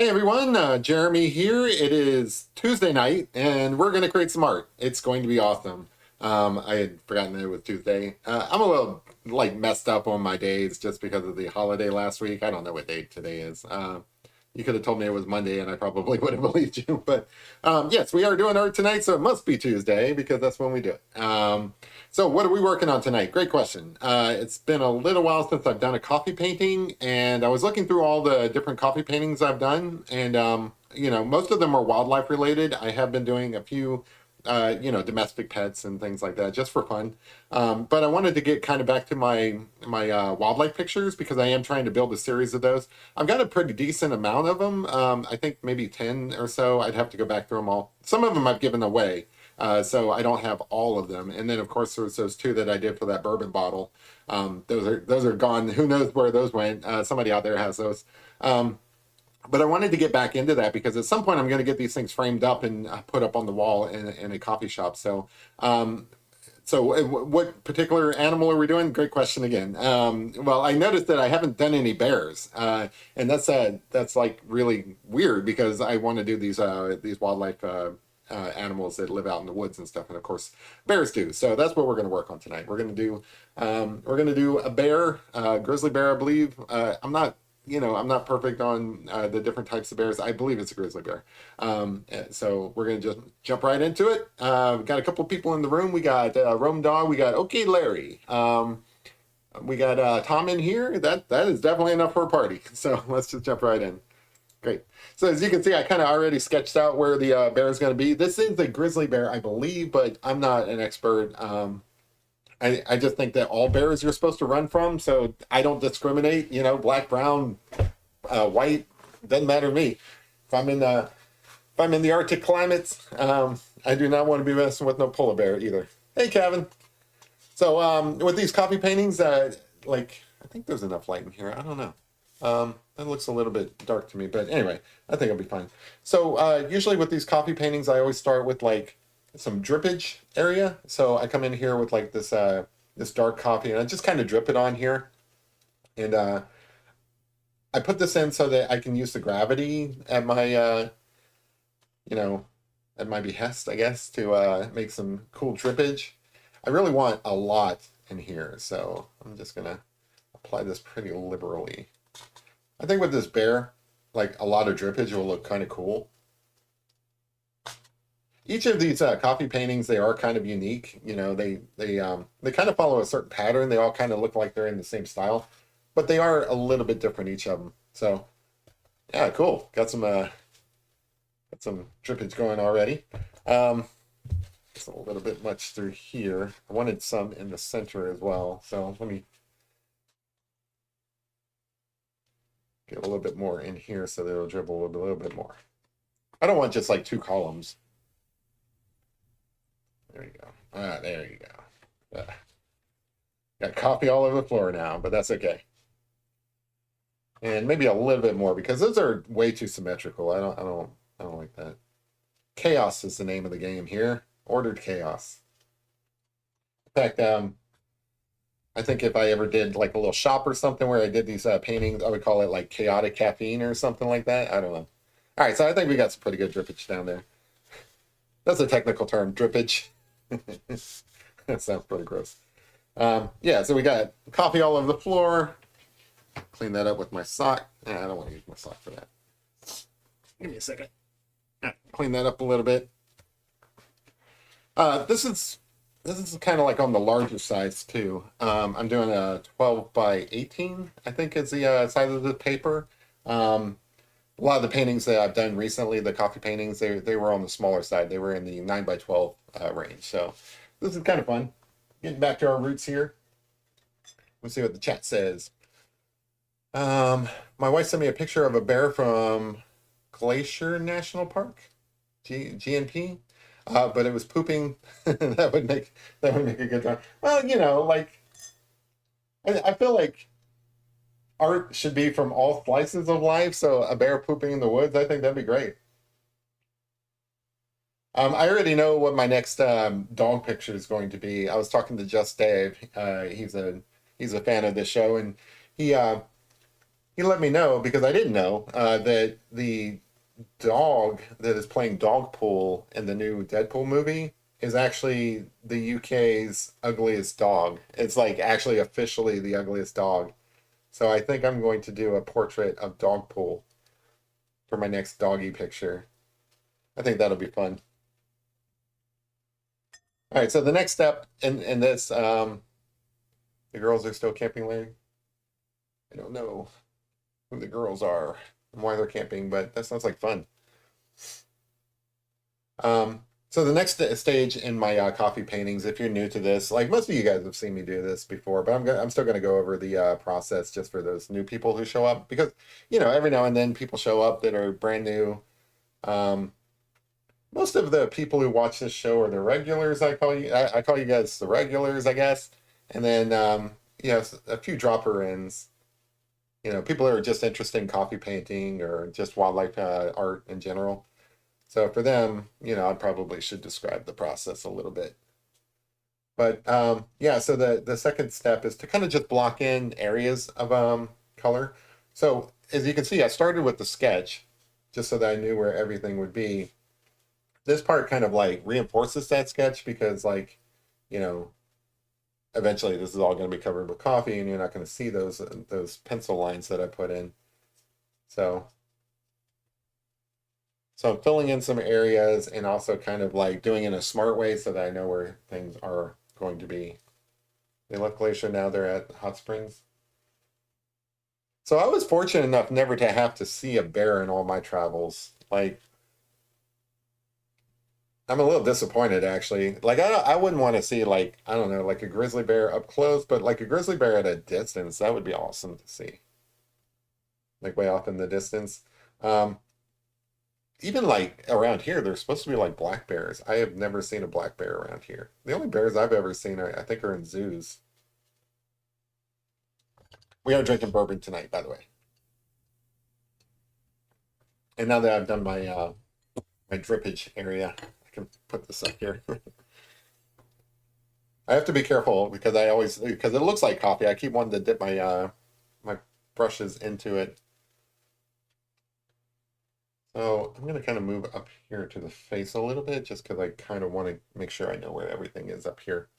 Hey everyone, Jeremy here. It is Tuesday night and we're going to create some art. It's going to be awesome. I had forgotten that it was Tuesday. I'm a little messed up on my days just because of the holiday last week. I don't know what date today is. You could have told me it was Monday and I probably would have believed you. But yes, we are doing art tonight, so it must be Tuesday because that's when we do it. So what are we working on tonight? Great question. It's been a little while since I've done a coffee painting, and I was looking through all the different coffee paintings I've done, and most of them are wildlife related. I have been doing a few domestic pets and things like that just for fun. But I wanted to get kind of back to my wildlife pictures because I am trying to build a series of those. I've got a pretty decent amount of them. I think maybe 10 or so. I'd have to go back through them all. Some of them I've given away. So I don't have all of them. And then of course there's those two that I did for that bourbon bottle. Those are gone. Who knows where those went? Somebody out there has those. But I wanted to get back into that because at some point I'm going to get these things framed up and put up on the wall in a coffee shop. So what particular animal are we doing? Great question again. Well, I noticed that I haven't done any bears, and that's like really weird because I want to do these wildlife animals that live out in the woods and stuff, and of course bears do. So that's what we're going to work on tonight. We're going to do a bear, grizzly bear, I believe. I'm not perfect on the different types of bears. I believe it's a grizzly bear. So we're going to just jump right into it. We've got a couple people in the room. We got Rome Dog. We got Okay Larry. We got Tom in here. That is definitely enough for a party. So let's just jump right in. Great. So as you can see, I kind of already sketched out where the bear is going to be. This is a grizzly bear, I believe, but I'm not an expert. I just think that all bears you're supposed to run from, so I don't discriminate. Black, brown, white, doesn't matter to me. If I'm in the Arctic climates, I do not want to be messing with no polar bear either. Hey, Kevin. So with these coffee paintings, I think there's enough light in here. I don't know. That looks a little bit dark to me, but anyway, I think I'll be fine. So usually with these coffee paintings, I always start with some drippage area. So I come in here with this dark coffee and I just kind of drip it on here. And I put this in so that I can use the gravity at my behest, I guess, to make some cool drippage. I really want a lot in here, so I'm just gonna apply this pretty liberally. I think with this bear, a lot of drippage will look kind of cool. Each of these coffee paintings, they are kind of unique. They kind of follow a certain pattern. They all kind of look like they're in the same style, but they are a little bit different, each of them. So yeah, cool. Got some drippage going already. It's a little bit much through here. I wanted some in the center as well. So let me get a little bit more in here so that it'll dribble a little bit more. I don't want just two columns. There you go. There you go. Got coffee all over the floor now, but that's okay. And maybe a little bit more because those are way too symmetrical. I don't like that. Chaos is the name of the game here. Ordered chaos. In fact, I think if I ever did a little shop or something where I did these paintings, I would call it chaotic caffeine or something like that. I don't know. All right, so I think we got some pretty good drippage down there. That's a technical term, drippage. That sounds pretty gross. Yeah, so we got coffee all over the floor. Clean that up with my sock. I don't want to use my sock for that. Give me a second. Clean that up a little bit. This is kind of on the larger size too. I'm doing a 12 by 18, I think is the size of the paper. A lot of the paintings that I've done recently, the coffee paintings, they were on the smaller side. They were in the 9 by 12 range. So this is kind of fun. Getting back to our roots here. Let's see what the chat says. My wife sent me a picture of a bear from Glacier National Park, GNP, but it was pooping. that would make a good one. Well, I feel like art should be from all slices of life. So a bear pooping in the woods, I think that'd be great. I already know what my next dog picture is going to be. I was talking to Just Dave. He's a fan of this show, and he he let me know because I didn't know that the dog that is playing Dogpool in the new Deadpool movie is actually the UK's ugliest dog. It's like actually officially the ugliest dog. So I think I'm going to do a portrait of Dogpool for my next doggy picture. I think that'll be fun. All right, so the next step in this, the girls are still camping, Larry. I don't know who the girls are and why they're camping, but that sounds like fun. So the next stage in my coffee paintings, if you're new to this, like most of you guys have seen me do this before, but I'm still gonna go over the process just for those new people who show up because every now and then people show up that are brand new. Um, Most of the people who watch this show are the regulars. I call you. I call you guys the regulars, I guess. And then a few dropper ins. People who are just interested in coffee painting or just wildlife art in general. So for them, I probably should describe the process a little bit. But yeah, so the second step is to kind of just block in areas of color. So as you can see, I started with the sketch just so that I knew where everything would be. This part kind of like reinforces that sketch because like, you know, eventually this is all going to be covered with coffee and you're not going to see those pencil lines that I put in. So I'm filling in some areas and also kind of like doing it in a smart way so that I know where things are going to be. They left Glacier, now they're at Hot Springs. So I was fortunate enough never to have to see a bear in all my travels. Like I'm a little disappointed actually. Like I wouldn't want to see like I don't know like a grizzly bear up close, but like a grizzly bear at a distance that would be awesome to see. Like way off in the distance. Um, Even like around here, there's supposed to be like black bears. I have never seen a black bear around here. The only bears I've ever seen are I think are in zoos. We are drinking bourbon tonight, by the way. And now that I've done my drippage area, I can put this up here. I have to be careful because I always because it looks like coffee. I keep wanting to dip my brushes into it. So I'm gonna kind of move up here to the face a little bit just because I kind of want to make sure I know where everything is up here.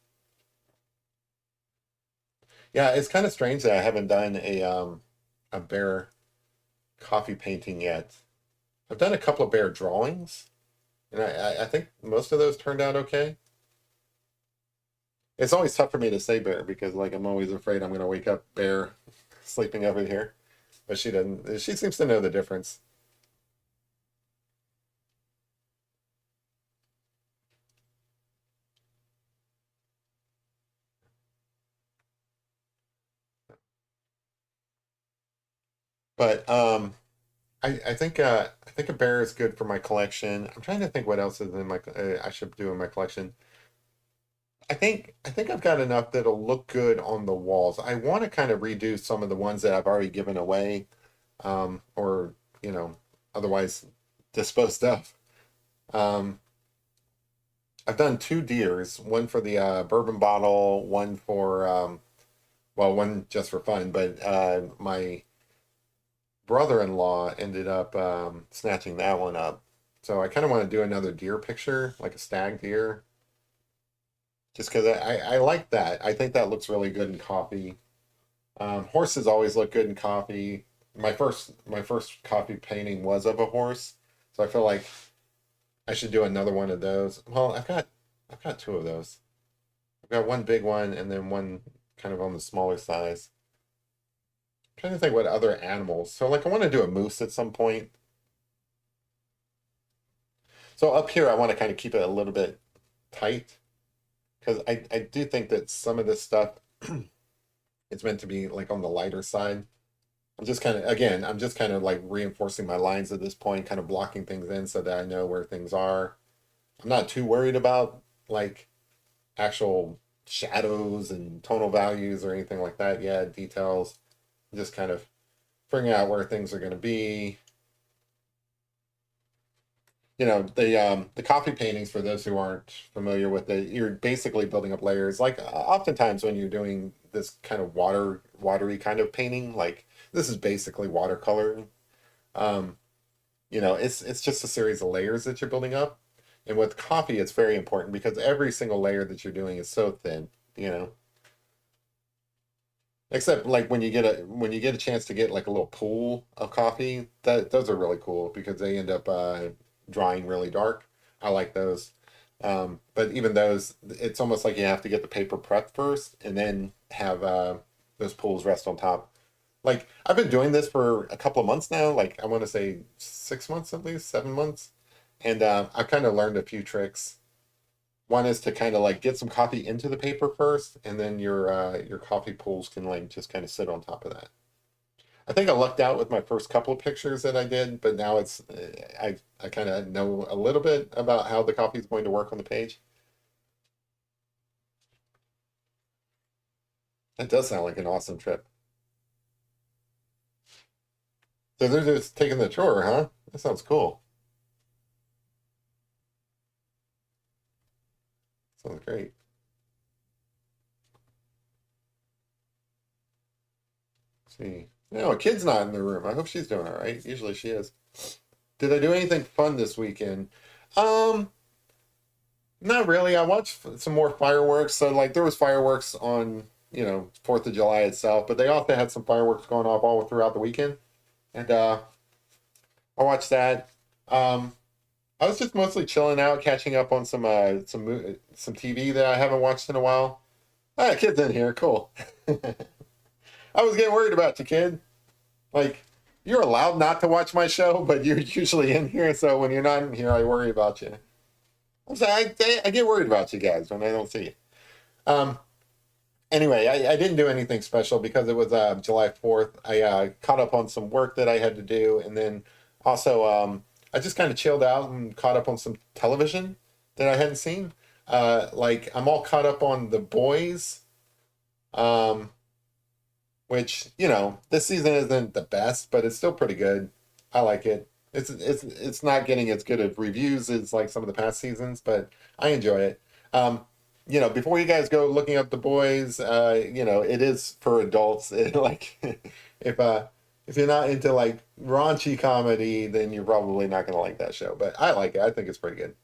Yeah, it's kind of strange that I haven't done a bear coffee painting yet. I've done a couple of bear drawings, and I think most of those turned out okay. It's always tough for me to say bear because like I'm always afraid I'm gonna wake up bear sleeping over here. But she doesn't. She seems to know the difference. But I think a bear is good for my collection. I'm trying to think what else is in my I should do in my collection. I think I've got enough that'll look good on the walls. I want to kind of redo some of the ones that I've already given away, or you know, otherwise disposed of. Um, I've done two deers, one for the bourbon bottle, one for well, one just for fun, but my brother-in-law ended up snatching that one up. So I kind of want to do another deer picture, like a stag deer, just because I like that. I think that looks really good in coffee. Horses always look good in coffee. My first coffee painting was of a horse, so I feel like I should do another one of those. Well, I've got two of those. I've got one big one and then one kind of on the smaller size. I'm trying to think what other animals. So like I want to do a moose at some point. So up here I want to kind of keep it a little bit tight because I do think that some of this stuff it's meant to be like on the lighter side. I'm just kind of like reinforcing my lines at this point, kind of blocking things in so that I know where things are. I'm not too worried about like actual shadows and tonal values or anything like that yet, details. I'm just kind of figuring out where things are going to be. The coffee paintings, for those who aren't familiar with it, you're basically building up layers. Like oftentimes when you're doing this kind of watery kind of painting, like this is basically watercolor. Um, it's just a series of layers that you're building up. And with coffee, it's very important because every single layer that you're doing is so thin, you know. Except like when you get a chance to get like a little pool of coffee, that those are really cool because they end up drying really dark. I like those. But even those, it's almost like you have to get the paper prepped first and then have those pools rest on top. Like I've been doing this for a couple of months now, like I want to say 6 months at least, 7 months. And I've kind of learned a few tricks. One is to kind of like get some coffee into the paper first, and then your coffee pools can like just kind of sit on top of that. I think I lucked out with my first couple of pictures that I did, but now it's I kind of know a little bit about how the coffee is going to work on the page. That does sound like an awesome trip. So they're just taking the tour, huh? That sounds cool. Sounds great. Let's see. No, a kid's not in the room. I hope she's doing all right. Usually she is. Did I do anything fun this weekend? Um, Not really. I watched some more fireworks. So like there was fireworks on, 4th of July itself, but they also had some fireworks going off all throughout the weekend. And I watched that. Um, I was just mostly chilling out, catching up on some TV that I haven't watched in a while. Ah, kid's in here. Cool. I was getting worried about you, kid. Like, you're allowed not to watch my show, but you're usually in here. So when you're not in here, I worry about you. I'm sorry, I get worried about you guys when I don't see you. Um, anyway, I didn't do anything special because it was July 4th. I caught up on some work that I had to do, and then also I just kind of chilled out and caught up on some television that I hadn't seen. Like I'm all caught up on The Boys, um, which this season isn't the best, but it's still pretty good. I like it. It's not getting as good of reviews as like some of the past seasons, but I enjoy it. Um, Before you guys go looking up The Boys, it is for adults. Like if you're not into like raunchy comedy, then you're probably not gonna like that show. But I like it. I think it's pretty good.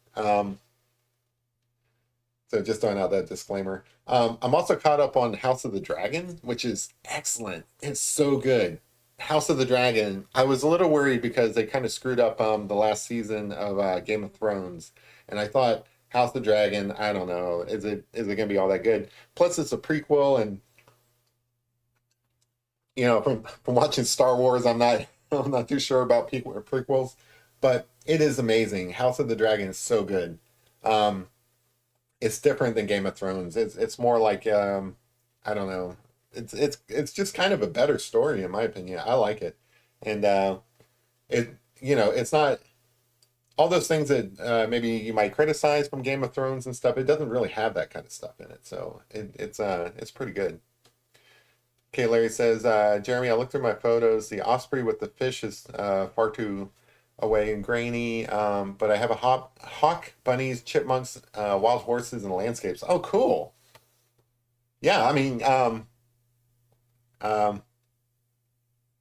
So just throwing out that disclaimer. I'm also caught up on House of the Dragon, which is excellent. It's so good. House of the Dragon. I was a little worried because they kind of screwed up the last season of Game of Thrones, and I thought House of the Dragon. I don't know. Is it going to be all that good? Plus, it's a prequel, and from watching Star Wars, I'm not I'm not too sure about prequels, but it is amazing. House of the Dragon is so good. Um, it's different than Game of Thrones. It's more like I don't know. It's just kind of a better story in my opinion. I like it, and it's not all those things that maybe you might criticize from Game of Thrones and stuff. It doesn't really have that kind of stuff in it, so it's pretty good. Okay, Larry says, Jeremy, I looked through my photos. The osprey with the fish is far too away and grainy, but I have a hawk, bunnies, chipmunks, wild horses, and landscapes. Oh, cool. Yeah, I mean, um,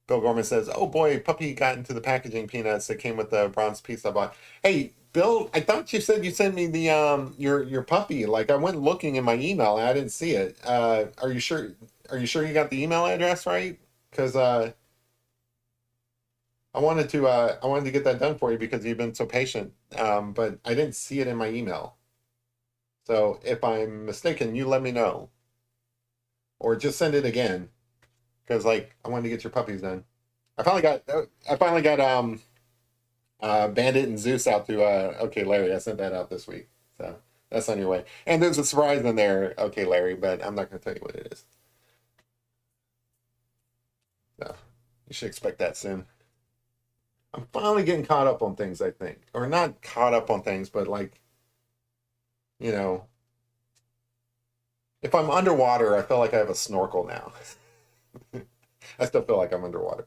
Bill Gorman says, "Oh boy, puppy got into the packaging peanuts that came with the bronze piece I bought." Hey, Bill, I thought you said you sent me the your puppy. Like I went looking in my email and I didn't see it. Are you sure? Are you sure you got the email address right? Because I wanted to get that done for you because you've been so patient. But I didn't see it in my email. So if I'm mistaken, you let me know or just send it again because like I wanted to get your puppies done. I finally got Bandit and Zeus out to okay Larry. I sent that out this week. So that's on your way. And there's a surprise in there, okay Larry, but I'm not gonna tell you what it is. So you should expect that soon. I'm finally getting caught up on things, I think. Or not caught up on things, but like, you know, if I'm underwater, I feel like I have a snorkel now. I still feel like I'm underwater.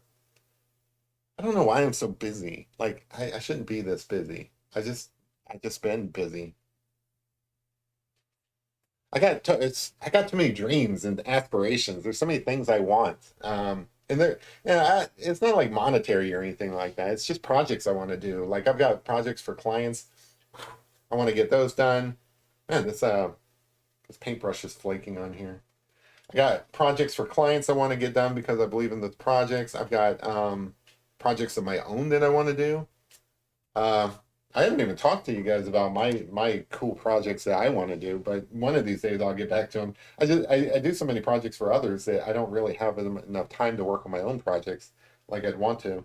I don't know why I'm so busy. Like I shouldn't be this busy. I just been busy. I got too many dreams and aspirations. There's so many things I want. And it's not like monetary or anything like that. It's just projects I want to do. Like I've got projects for clients. I want to get those done. Man, this paintbrush is flaking on here. I got projects for clients I want to get done because I believe in the projects. I've got projects of my own that I want to do. Uh, I haven't even talked to you guys about my cool projects that I want to do, but one of these days I'll get back to them. I do so many projects for others that I don't really have enough time to work on my own projects like I'd want to.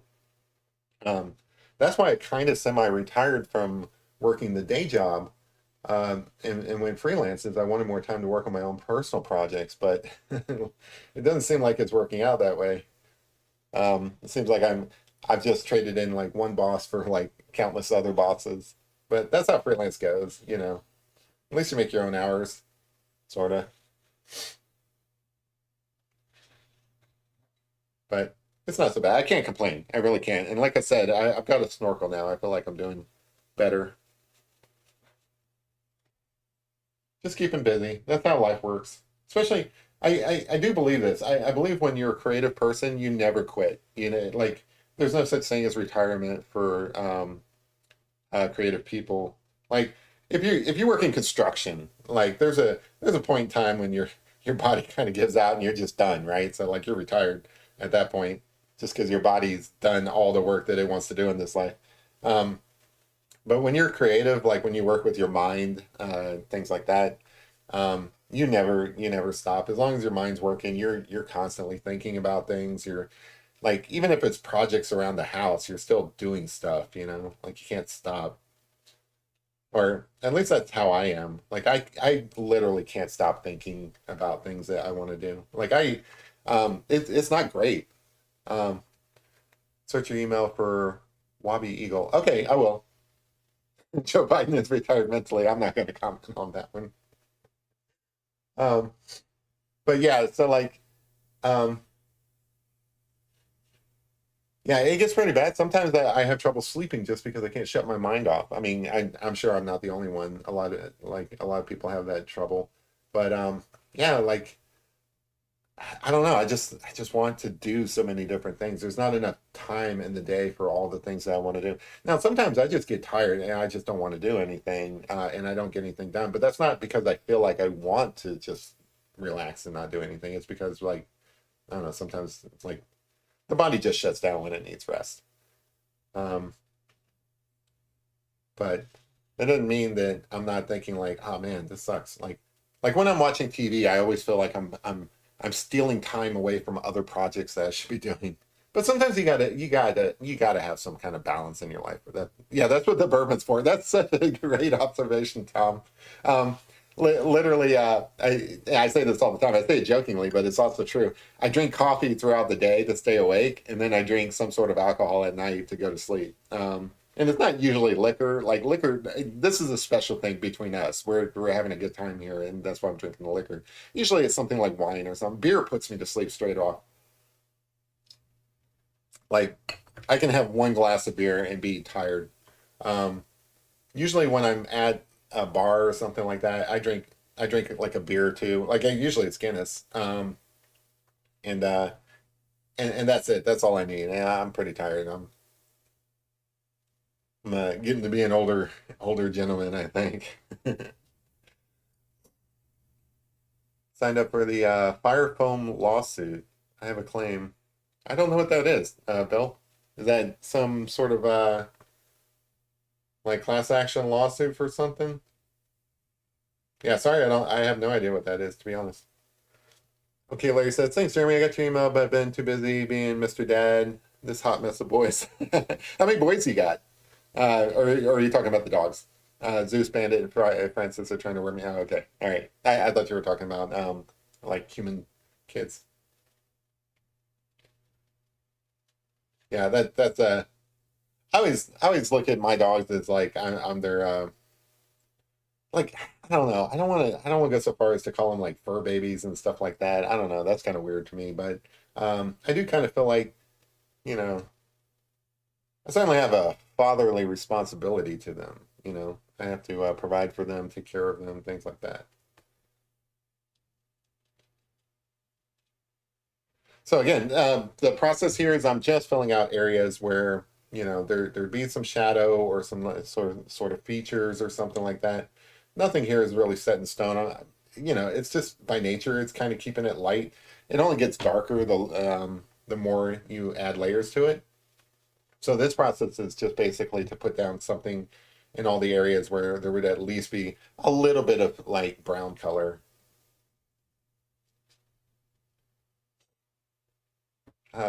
Um, that's why I kind of semi-retired from working the day job and went freelance is I wanted more time to work on my own personal projects, but it doesn't seem like it's working out that way. It seems like I've just traded in like one boss for like countless other bosses. But that's how freelance goes, you know. At least you make your own hours, sorta. But it's not so bad. I can't complain. I really can't. And like I said, I've got a snorkel now. I feel like I'm doing better. Just keeping busy. That's how life works. Especially, I do believe this. I believe when you're a creative person, you never quit. You know, like there's no such thing as retirement for creative people. Like if you work in construction, like there's a point in time when your body kind of gives out and you're just done, right? So like you're retired at that point, just because your body's done all the work that it wants to do in this life. Um, but when you're creative, like when you work with your mind, things like that, you never stop. As long as your mind's working, you're constantly thinking about things. You're like even if it's projects around the house, you're still doing stuff. You know, like you can't stop. Or at least that's how I am. Like I literally can't stop thinking about things that I want to do. Like it's not great. Um, search your email for Wabi Eagle. Okay, I will. Joe Biden is retired mentally. I'm not going to comment on that one. Um, but yeah, so like, um, yeah, it gets pretty bad. Sometimes I have trouble sleeping just because I can't shut my mind off. I mean, I'm sure I'm not the only one. A lot of people have that trouble, but yeah, like I don't know. I just want to do so many different things. There's not enough time in the day for all the things that I want to do. Now, sometimes I just get tired and I just don't want to do anything, and I don't get anything done. But that's not because I feel like I want to just relax and not do anything. It's because like I don't know. Sometimes it's like the body just shuts down when it needs rest. Um, but that doesn't mean that I'm not thinking like, oh man, this sucks. Like when I'm watching TV, I always feel like I'm stealing time away from other projects that I should be doing. But sometimes you gotta have some kind of balance in your life. That yeah, that's what the bourbon's for. That's such a great observation, Tom. Um, literally, I say this all the time. I say it jokingly, but it's also true. I drink coffee throughout the day to stay awake, and then I drink some sort of alcohol at night to go to sleep. And it's not usually liquor. Like liquor, this is a special thing between us. We're having a good time here, and that's why I'm drinking the liquor. Usually, it's something like wine or something. Beer puts me to sleep straight off. Like I can have one glass of beer and be tired. Um, Usually, when I'm at a bar or something like that, I drink like a beer or two. Like usually it's Guinness. And and that's it. That's all I need. And I'm pretty tired. I'm getting to be an older gentleman, I think. Signed up for the fire foam lawsuit. I have a claim. I don't know what that is, Bill. Is that some sort of like class action lawsuit for something? Yeah, sorry, I have no idea what that is, to be honest. Okay, Larry says, thanks, Jeremy. I got your email, but I've been too busy being Mr. Dad. This hot mess of boys. How many boys you got? Or are you talking about the dogs? Zeus, Bandit, and Francis are trying to work me out. Okay, all right. I thought you were talking about like human kids. Yeah, that's I always look at my dogs as like I'm their like I don't know. I don't want to go so far as to call them like fur babies and stuff like that. I don't know. That's kind of weird to me, but I do kind of feel like you know I certainly have a fatherly responsibility to them. I have to provide for them, take care of them, things like that. So again, the process here is I'm just filling out areas where there'd be some shadow or some sort of features or something like that. Nothing here is really set in stone. It's just by nature. It's kind of keeping it light. It only gets darker the more you add layers to it. So this process is just basically to put down something in all the areas where there would at least be a little bit of like brown color.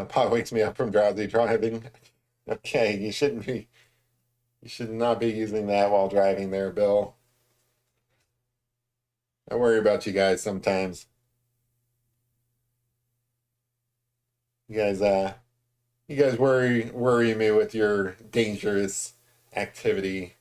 Pot wakes me up from drowsy driving. Okay, you should not be using that while driving there, Bill. I worry about you guys sometimes. You guys, you guys worry me with your dangerous activity.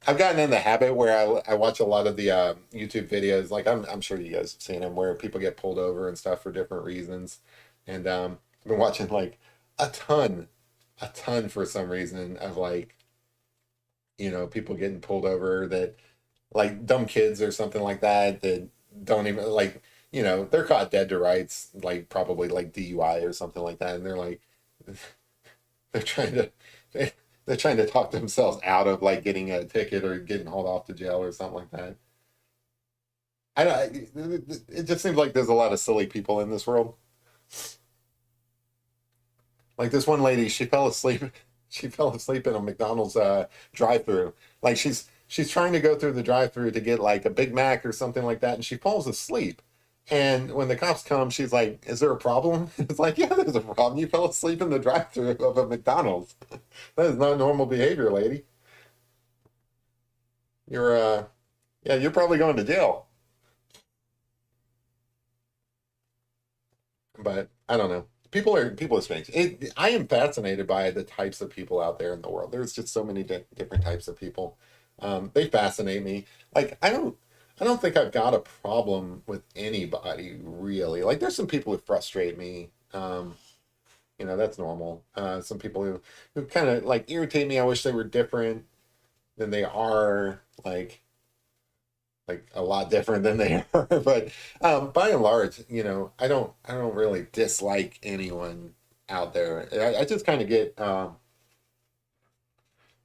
I've gotten in the habit where I watch a lot of the YouTube videos. Like I'm sure you guys have seen them where people get pulled over and stuff for different reasons. And I've been watching like a ton, a ton for some reason of like people getting pulled over that like dumb kids or something like that that don't even like they're caught dead to rights like probably like DUI or something like that, and they're like they're trying to they're trying to talk themselves out of like getting a ticket or getting hauled off to jail or something like that. I don't. It just seems like there's a lot of silly people in this world. Like this one lady, she fell asleep. She fell asleep in a McDonald's drive-through. Like she's trying to go through the drive-through to get like a Big Mac or something like that, and she falls asleep. And when the cops come, she's like, "Is there a problem?" It's like, "Yeah, there's a problem. You fell asleep in the drive-through of a McDonald's. That is not normal behavior, lady. You're yeah, you're probably going to jail." But I don't know. People are strange. I am fascinated by the types of people out there in the world. There's just so many different types of people. They fascinate me. Like I don't think I've got a problem with anybody really. Like there's some people who frustrate me. That's normal. Some people who kind of like irritate me. I wish they were different than they are. Like a lot different than they are. But by and large, I don't really dislike anyone out there. I just kind of get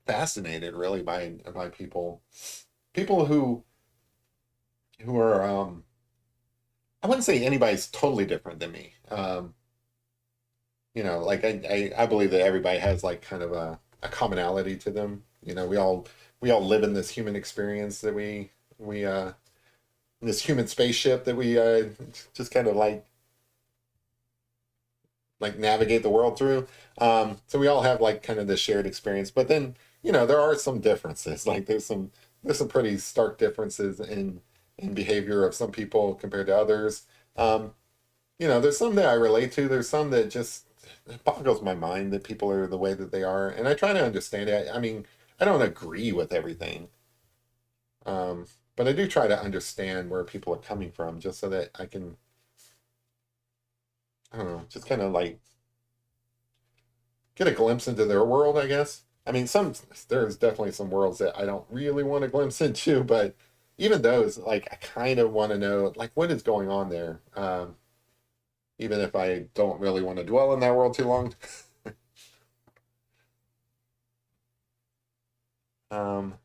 fascinated really by people who are I wouldn't say anybody's totally different than me. Like I believe that everybody has like kind of a commonality to them. We all live in this human experience that we this human spaceship that we just kind of like navigate the world through. So we all have like kind of this shared experience, but then there are some differences. Like there's some pretty stark differences in behavior of some people compared to others. Um, there's some that I relate to. There's some that just it boggles my mind that people are the way that they are, and I try to understand it. I mean, I don't agree with everything, um, but I do try to understand where people are coming from, just so that I can, I don't know, just kind of like get a glimpse into their world, I guess. I mean, there's definitely some worlds that I don't really want to glimpse into, but even those, like, I kind of want to know, like, what is going on there, even if I don't really want to dwell in that world too long. Um,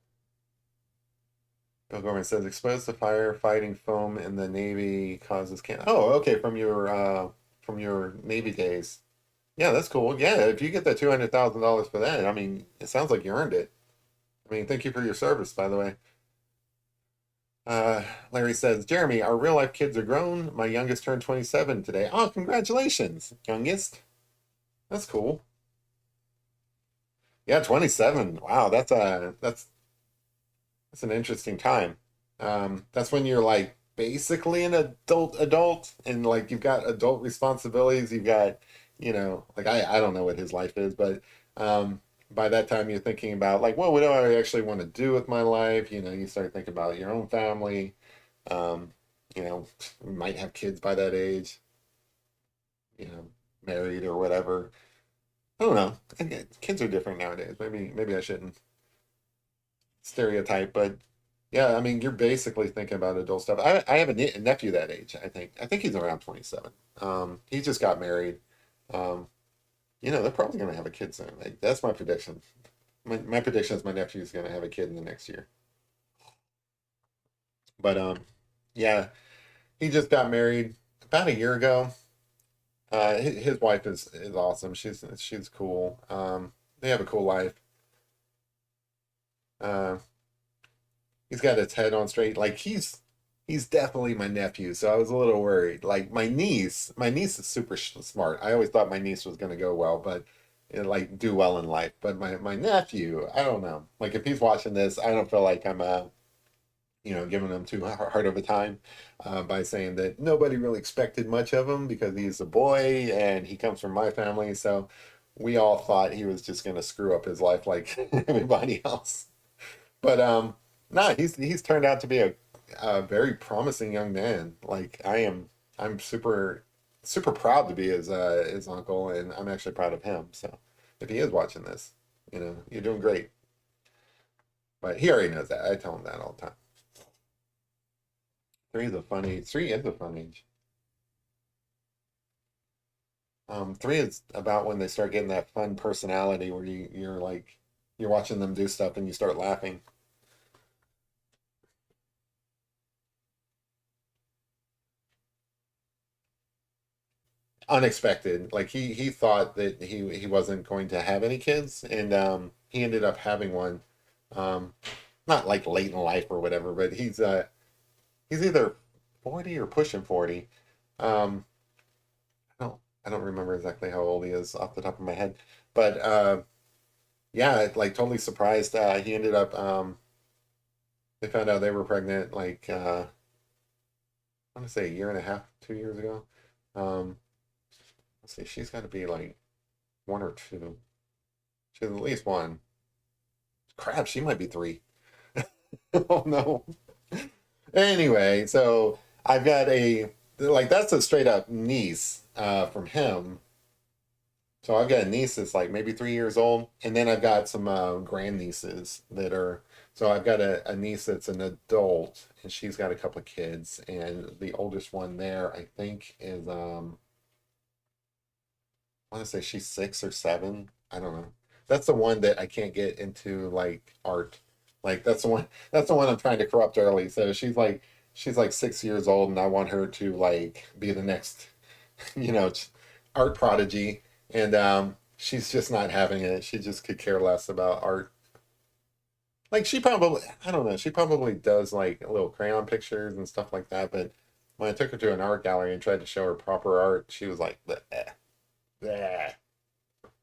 Bill Gorman says, exposed to fire, fighting foam in the Navy causes can. Oh, okay, from your Navy days. Yeah, that's cool. Yeah, if you get that $200,000 for that, I mean, it sounds like you earned it. I mean, thank you for your service, by the way. Larry says, Jeremy, our real life kids are grown. My youngest turned 27 today. Oh, congratulations, youngest. That's cool. Yeah, 27. Wow, that's an interesting time. That's when you're like basically an adult and like you've got adult responsibilities. You've got, like I don't know what his life is, but by that time you're thinking about like, well, what do I actually want to do with my life? You start thinking about your own family. Um, you might have kids by that age, you know, married or whatever. I don't know. Kids are different nowadays. Maybe I shouldn't stereotype, but Yeah, I mean, you're basically thinking about adult stuff. I have a nephew that age, I think. I think he's around 27. He just got married. Um, they're probably going to have a kid soon. Like, that's my prediction. My prediction is my nephew's going to have a kid in the next year. But yeah, he just got married about a year ago. His wife is awesome. She's cool. They have a cool life. Uh, he's got his head on straight. Like he's definitely my nephew. So I was a little worried. Like my niece is super smart. I always thought my niece was going to go well, but like do well in life. But my nephew, I don't know. Like if he's watching this, I don't feel like I'm giving him too hard of a time by saying that nobody really expected much of him because he's a boy and he comes from my family. So we all thought he was just going to screw up his life like everybody else. But no, he's turned out to be a very promising young man. Like I'm super proud to be his uncle, and I'm actually proud of him. So if he is watching this, you're doing great. But he already knows that. I tell him that all the time. Three is a fun age. Three is about when they start getting that fun personality where you're like you're watching them do stuff and you start laughing. Unexpected. Like he thought that he wasn't going to have any kids, and he ended up having one. Um, Not like late in life or whatever, but he's either 40 or pushing 40. Um, I don't remember exactly how old he is off the top of my head, but yeah, like totally surprised. He ended up they found out they were pregnant like I want to say a year and a half, 2 years ago. Um, let's see, she's got to be like one or two. She's at least one. Crap, she might be three. Oh no. Anyway, so I've got like that's a straight up niece from him. So I've got a niece that's like maybe 3 years old, and then I've got some grand nieces that are. So I've got a niece that's an adult, and she's got a couple of kids, and the oldest one there, I think, is I want to say she's 6 or 7. I don't know. That's the one that I can't get into like art. Like that's the one. That's the one I'm trying to corrupt early. So she's like 6 years old, and I want her to like be the next, you know, art prodigy. And she's just not having it. She just could care less about art. Like she probably, I don't know. She probably does like little crayon pictures and stuff like that. But when I took her to an art gallery and tried to show her proper art, she was like, bleh, bleh.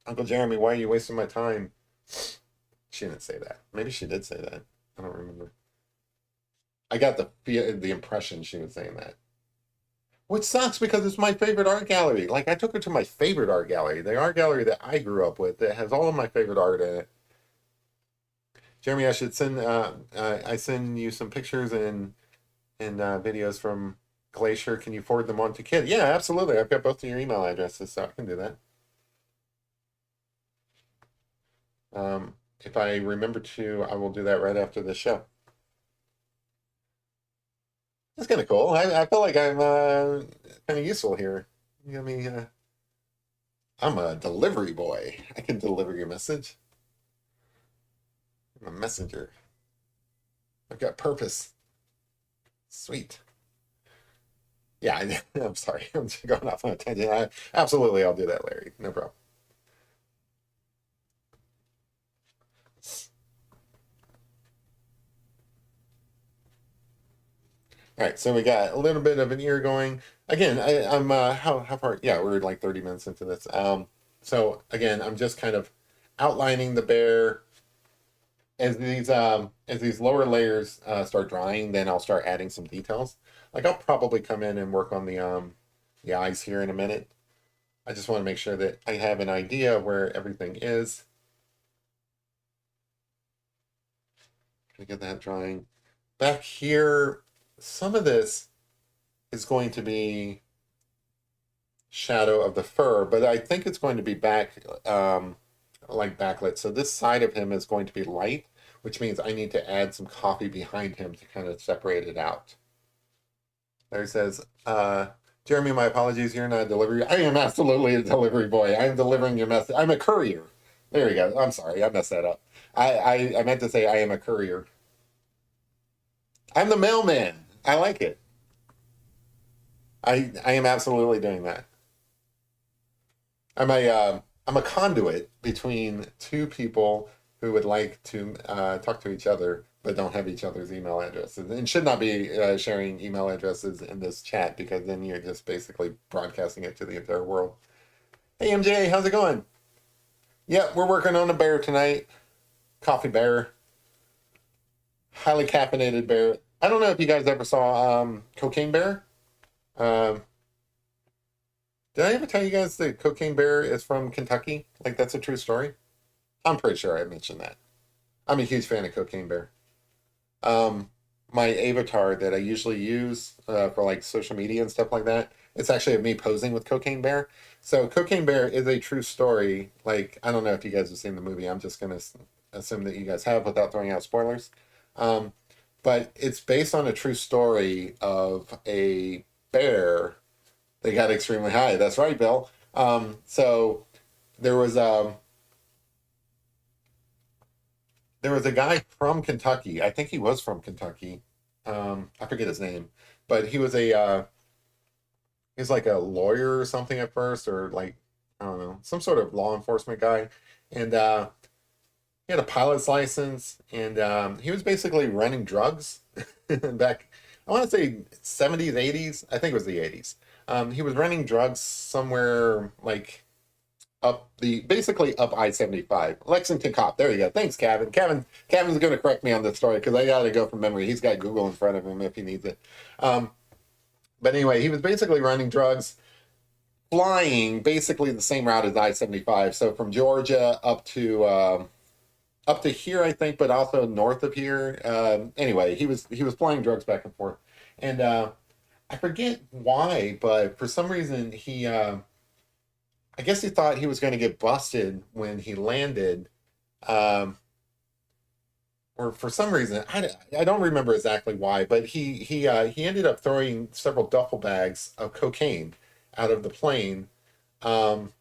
Uncle Jeremy, why are you wasting my time? She didn't say that. Maybe she did say that. I don't remember. I got the impression she was saying that. Which sucks because it's my favorite art gallery. Like I took her to my favorite art gallery, the art gallery that I grew up with that has all of my favorite art in it. Jeremy, I should I send you some pictures and videos from Glacier. Can you forward them on to Kid? Yeah, absolutely. I've got both of your email addresses, so I can do that. If I remember to, I will do that right after the show. That's kind of cool. I feel like I'm kind of useful here. I mean, I'm a delivery boy. I can deliver your message. I'm a messenger. I've got purpose. Sweet. Yeah, I'm sorry. I'm just going off on a tangent. Absolutely, I'll do that, Larry. No problem. All right, so we got a little bit of an ear going. Again, I'm how far? Yeah, we're like 30 minutes into this. So again, I'm just kind of outlining the bear as these lower layers start drying. Then I'll start adding some details. Like I'll probably come in and work on the eyes here in a minute. I just want to make sure that I have an idea of where everything is. Gonna get that drying. Back here, some of this is going to be shadow of the fur, but I think it's going to be like backlit. So this side of him is going to be light, which means I need to add some coffee behind him to kind of separate it out. Larry says, Jeremy, my apologies. You're not a delivery. I am absolutely a delivery boy. I'm delivering your message. I'm a courier. There you go. I'm sorry. I messed that up. I meant to say I am a courier. I'm the mailman. I like it. I am absolutely doing that. I'm a conduit between two people who would like to talk to each other but don't have each other's email addresses and should not be sharing email addresses in this chat because then you're just basically broadcasting it to the entire world. Hey MJ, how's it going? Yeah, we're working on a bear tonight. Coffee bear. Highly caffeinated bear. I don't know if you guys ever saw Cocaine Bear. Um, did I ever tell you guys that Cocaine Bear is from Kentucky? Like that's a true story? I'm pretty sure I mentioned that. I'm a huge fan of Cocaine Bear. Um, my avatar that I usually use for like social media and stuff like that, it's actually of me posing with Cocaine Bear. So Cocaine Bear is a true story. Like I don't know if you guys have seen the movie. I'm just gonna assume that you guys have without throwing out spoilers. Um, but it's based on a true story of a bear that got extremely high. That's right, Bill. So there was there was a guy from Kentucky. I think he was from Kentucky. I forget his name, but he was like a lawyer or something at first, or like I don't know, some sort of law enforcement guy, and he had a pilot's license, and he was basically running drugs back. I want to say 70s, 80s. I think it was the 80s. He was running drugs somewhere like up the basically up I-75, Lexington Cop. There you go. Thanks, Kevin. Kevin's going to correct me on this story because I got to go from memory. He's got Google in front of him if he needs it. Um, but anyway, he was basically running drugs, flying basically the same route as I-75. So from Georgia up to here, I think, but also north of here. Anyway, he was flying drugs back and forth, and I forget why, but for some reason I guess he thought he was going to get busted when he landed, um, or for some reason I don't remember exactly why, but he ended up throwing several duffel bags of cocaine out of the plane um,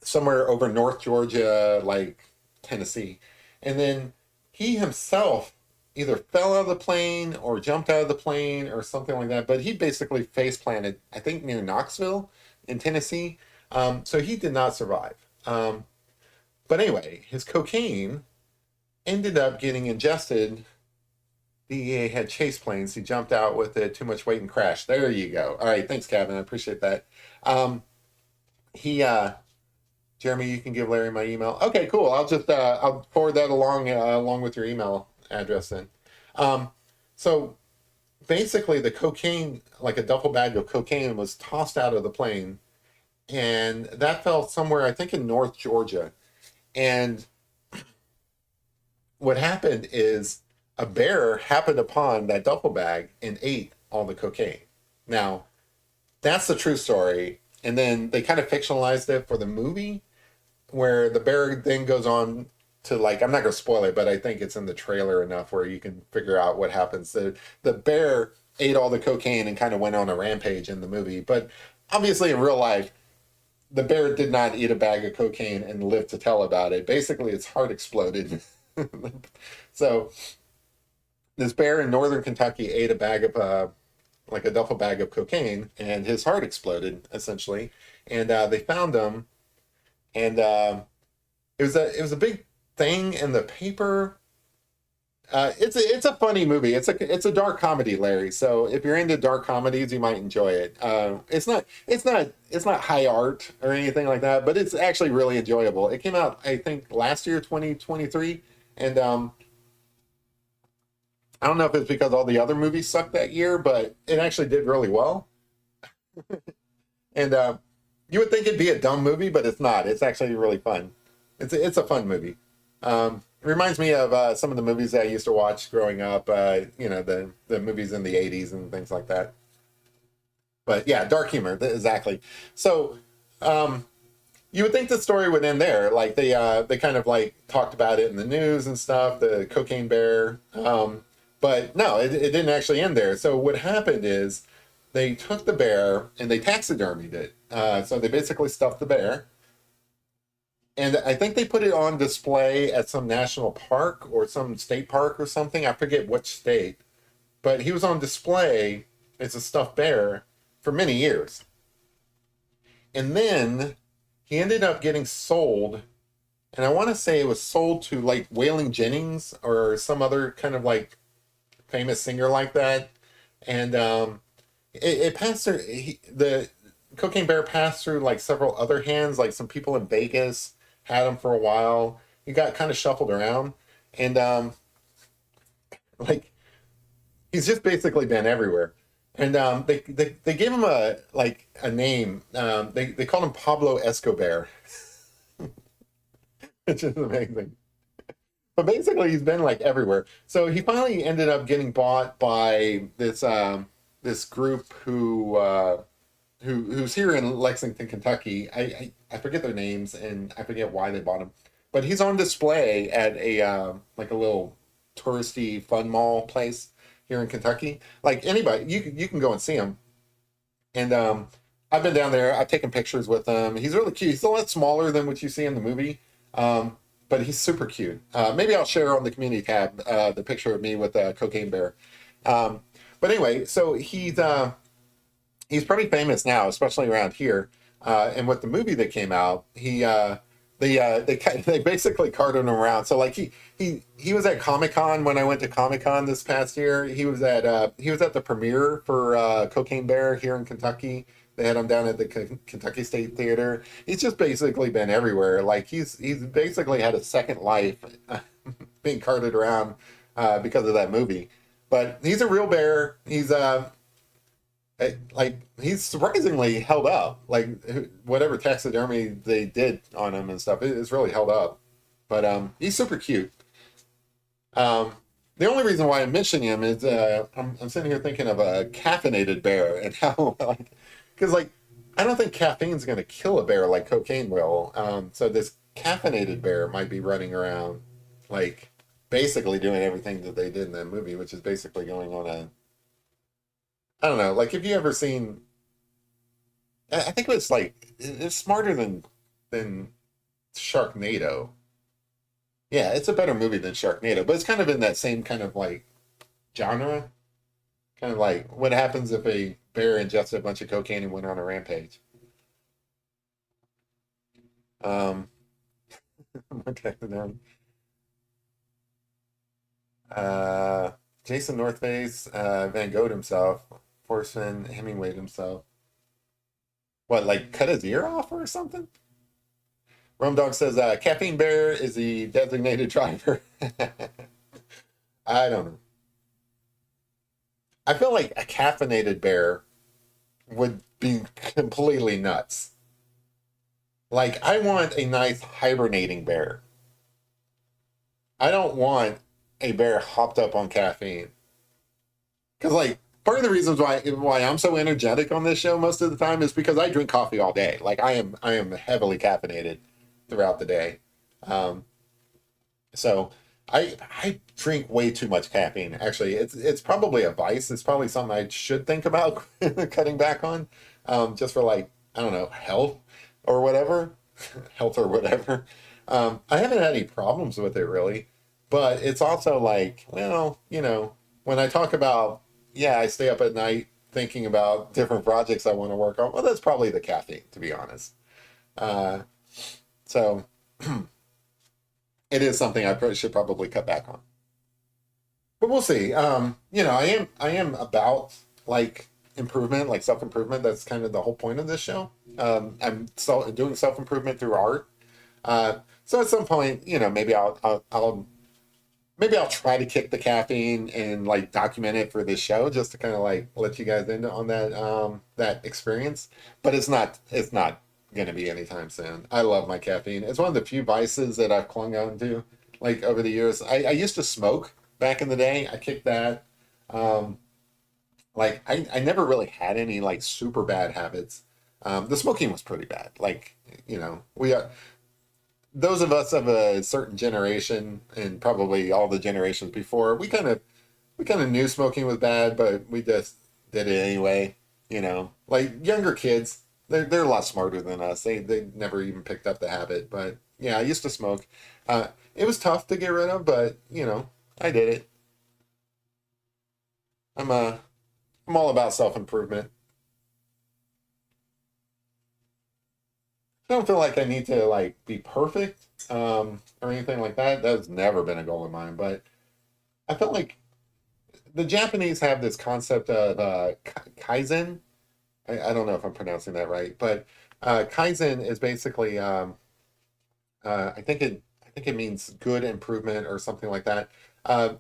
somewhere over North Georgia, like Tennessee, and then he himself either fell out of the plane or jumped out of the plane or something like that. But he basically face planted, I think, near Knoxville in Tennessee. So he did not survive. But anyway, his cocaine ended up getting ingested. DEA had chase planes. He jumped out with it, too much weight and crashed. There you go. All right, thanks, Kevin. I appreciate that. Um, he Jeremy, you can give Larry my email. Okay, cool. I'll forward that along with your email address then. Um, so basically, the cocaine, like a duffel bag of cocaine, was tossed out of the plane, and that fell somewhere, I think, in North Georgia. And what happened is a bear happened upon that duffel bag and ate all the cocaine. Now, that's the true story. And then they kind of fictionalized it for the movie where the bear then goes on to like I'm not going to spoil it, but I think it's in the trailer enough where you can figure out what happens. The bear ate all the cocaine and kind of went on a rampage in the movie, but obviously in real life, the bear did not eat a bag of cocaine and live to tell about it. Basically, its heart exploded. So this bear in northern Kentucky ate a bag of like a duffel bag of cocaine, and his heart exploded essentially. And they found him, and it was a big thing in the paper. It's a funny movie. It's a dark comedy, Larry. So if you're into dark comedies, you might enjoy it. It's not high art or anything like that, but it's actually really enjoyable. It came out, I think, last year, 2023, and I don't know if it's because all the other movies sucked that year, but it actually did really well. And you would think it'd be a dumb movie, but it's not. It's actually really fun. It's a fun movie. It reminds me of some of the movies that I used to watch growing up. The movies in the '80s and things like that. But yeah, dark humor, exactly. So, um, You would think the story would end there. Like they kind of like talked about it in the news and stuff, the cocaine bear. But no, it didn't actually end there. So what happened is they took the bear and they taxidermied it. So they basically stuffed the bear, and I think they put it on display at some national park or some state park or something. I forget which state, but he was on display as a stuffed bear for many years. And then he ended up getting sold, and I want to say it was sold to like Waylon Jennings or some other kind of like famous singer like that. And it passed through the Cocaine Bear passed through like several other hands, like some people in Vegas had him for a while. He got kind of shuffled around, and like he's just basically been everywhere. And they gave him a name. They called him Pablo Escobar, which is amazing. But basically, he's been like everywhere. So he finally ended up getting bought by this group who's here in Lexington, Kentucky. I forget their names and I forget why they bought him. But he's on display at a like a little touristy fun mall place here in Kentucky. Like anybody, you can go and see him. And I've been down there. I've taken pictures with him. He's really cute. He's a lot smaller than what you see in the movie, but he's super cute. Maybe I'll share on the community tab the picture of me with a cocaine bear. Um, but anyway, so he's pretty famous now, especially around here. And with the movie that came out, they basically carted him around. So like he was at Comic Con when I went to Comic Con this past year. He was at the premiere for Cocaine Bear here in Kentucky. They had him down at the Kentucky State Theater. He's just basically been everywhere. Like he's basically had a second life being carted around because of that movie. But he's a real bear. Like he's surprisingly held up. Like whatever taxidermy they did on him and stuff, it's really held up. But he's super cute. The only reason why I'm mentioning him is I'm sitting here thinking of a caffeinated bear and how like because like I don't think caffeine's going to kill a bear like cocaine will. So this caffeinated bear might be running around like basically doing everything that they did in that movie, which is basically going on a I don't know. Like, have you ever seen? I think it's like it's smarter than Sharknado. Yeah, it's a better movie than Sharknado, but it's kind of in that same kind of like genre. Kind of like what happens if a bear ingested a bunch of cocaine and went on a rampage. Um, okay, then, uh, Jason Northface, Van Gogh himself, Forstman Hemingway himself. What, like cut his ear off or something? Rome Dog says Caffeine Bear is the designated driver. I don't know. I feel like a caffeinated bear would be completely nuts. Like, I want a nice hibernating bear. I don't want a bear hopped up on caffeine. Because, like, part of the reasons why I'm so energetic on this show most of the time is because I drink coffee all day. Like, I am heavily caffeinated throughout the day. Um, so I drink way too much caffeine. Actually, it's probably a vice. It's probably something I should think about cutting back on, just for like I don't know health or whatever, health or whatever. I haven't had any problems with it really, but it's also like well, when I talk about yeah, I stay up at night thinking about different projects I want to work on. Well, that's probably the caffeine, to be honest. Uh, so it is something should probably cut back on. But we'll see. I am about like improvement, like self improvement. That's kind of the whole point of this show. I'm doing self improvement through art. So at some point, maybe maybe I'll try to kick the caffeine and like document it for this show, just to kind of like let you guys in on that experience. But it's not going to be anytime soon. I love my caffeine. It's one of the few vices that I've clung on to like over the years. I used to smoke back in the day. I kicked that. Like I never really had any like super bad habits. The smoking was pretty bad. Like, we those of us of a certain generation, and probably all the generations before, we kind of knew smoking was bad, but we just did it anyway. Like younger kids, they're a lot smarter than us. They never even picked up the habit. But yeah, I used to smoke. It was tough to get rid of, but I did it. I'm all about self improvement. I don't feel like I need to like be perfect, or anything like that. That's never been a goal of mine. But I felt like the Japanese have this concept of kaizen. I don't know if I'm pronouncing that right, but kaizen is basically, I think it means good improvement or something like that.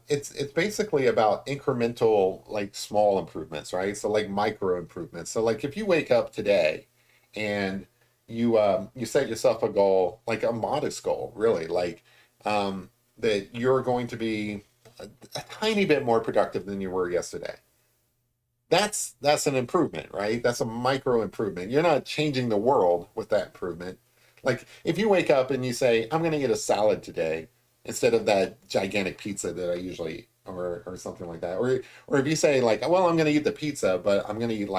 It's basically about incremental, like small improvements, right? So like micro improvements. So like if you wake up today and you set yourself a goal, like a modest goal, really, like that you're going to be a tiny bit more productive than you were yesterday. That's an improvement, right? That's a micro improvement. You're not changing the world with that improvement. Like if you wake up and you say, "I'm going to eat a salad today," instead of that gigantic pizza that I usually eat, or something like that, or if you say like, "Well, I'm going to eat the pizza, but I'm going to eat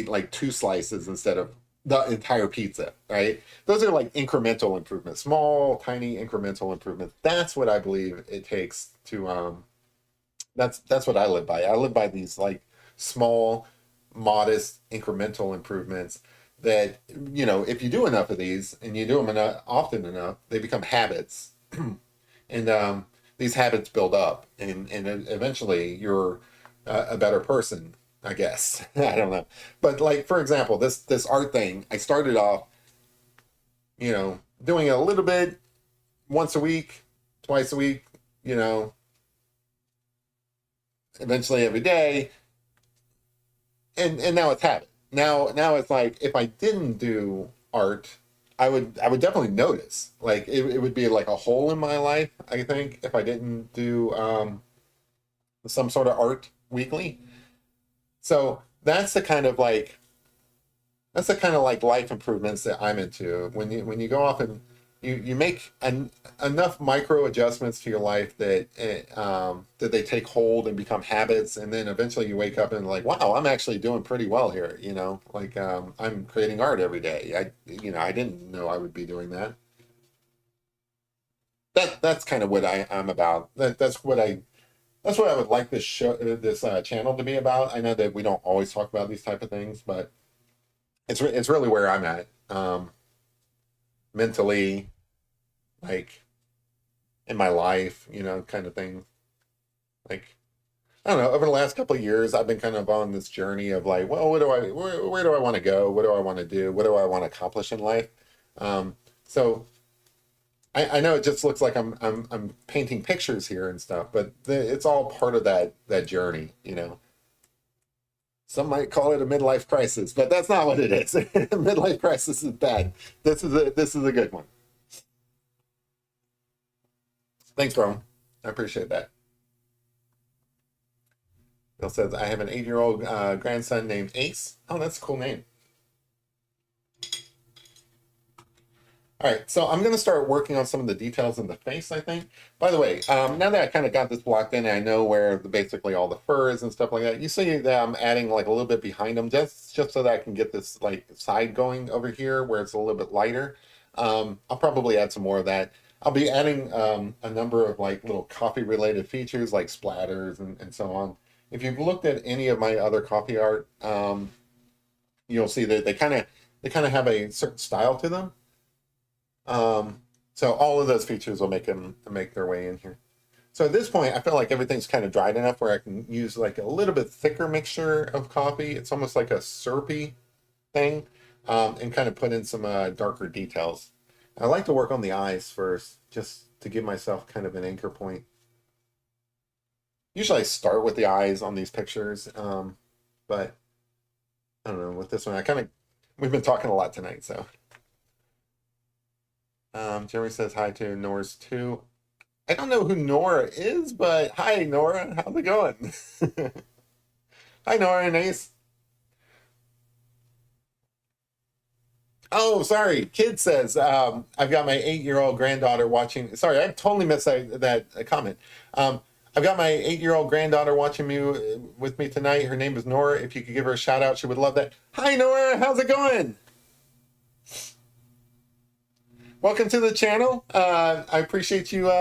like two slices instead of the entire pizza," right? Those are like incremental improvements, small, tiny incremental improvements. That's what I believe it takes to that's what I live by. I live by these like small, modest, incremental improvements that, if you do enough of these and you do them often enough, they become habits. And these habits build up, and eventually you're a better person, I guess. I don't know. But like, for example, this art thing, I started off, doing it a little bit once a week, twice a week, you know, eventually every day, and now it's habit. Now it's like if I didn't do art, I would definitely notice. Like it would be like a hole in my life, I think, if I didn't do some sort of art weekly. So that's the kind of like life improvements that I'm into. When you go off and you make enough micro adjustments to your life that they take hold and become habits, and then eventually you wake up and like, wow, I'm actually doing pretty well here. Like I'm creating art every day. I didn't know I would be doing that. That's kind of what I'm about. That's what I would like this channel to be about. I know that we don't always talk about these type of things, but it's really where I'm at, mentally, like in my life, kind of thing. Like I don't know. Over the last couple of years, I've been kind of on this journey of like, well, where do I want to go? What do I want to do? What do I want to accomplish in life? So I know it just looks like I'm painting pictures here and stuff, but it's all part of that journey. Some might call it a midlife crisis, but that's not what it is. Midlife crisis is bad. This is a good one. Thanks, bro. I appreciate that. Bill says I have an 8-year-old grandson named Ace. Oh, that's a cool name. All right, so I'm going to start working on some of the details in the face, I think. By the way, now that I kind of got this blocked in, and I know where basically all the fur is and stuff like that. You see that I'm adding like a little bit behind them, just so that I can get this like side going over here where it's a little bit lighter. I'll probably add some more of that. I'll be adding a number of like little coffee related features like splatters and so on. If you've looked at any of my other coffee art, you'll see that they kind of have a certain style to them. So all of those features will make their way in here. So at this point, I feel like everything's kind of dried enough where I can use like a little bit thicker mixture of coffee. It's almost like a syrupy thing, and kind of put in some darker details. I like to work on the eyes first, just to give myself kind of an anchor point. Usually I start with the eyes on these pictures, but I don't know, with this one, we've been talking a lot tonight, so. Jeremy says hi to Nora's too. I don't know who Nora is, but hi Nora, how's it going? Hi Nora and Ace. Oh, sorry. Kid says, I've got my 8-year-old granddaughter watching. Sorry, I totally missed that comment. Um, I've got my 8-year-old granddaughter watching me with me tonight. Her name is Nora. If you could give her a shout out, she would love that. Hi, Nora. How's it going? Welcome to the channel. I appreciate you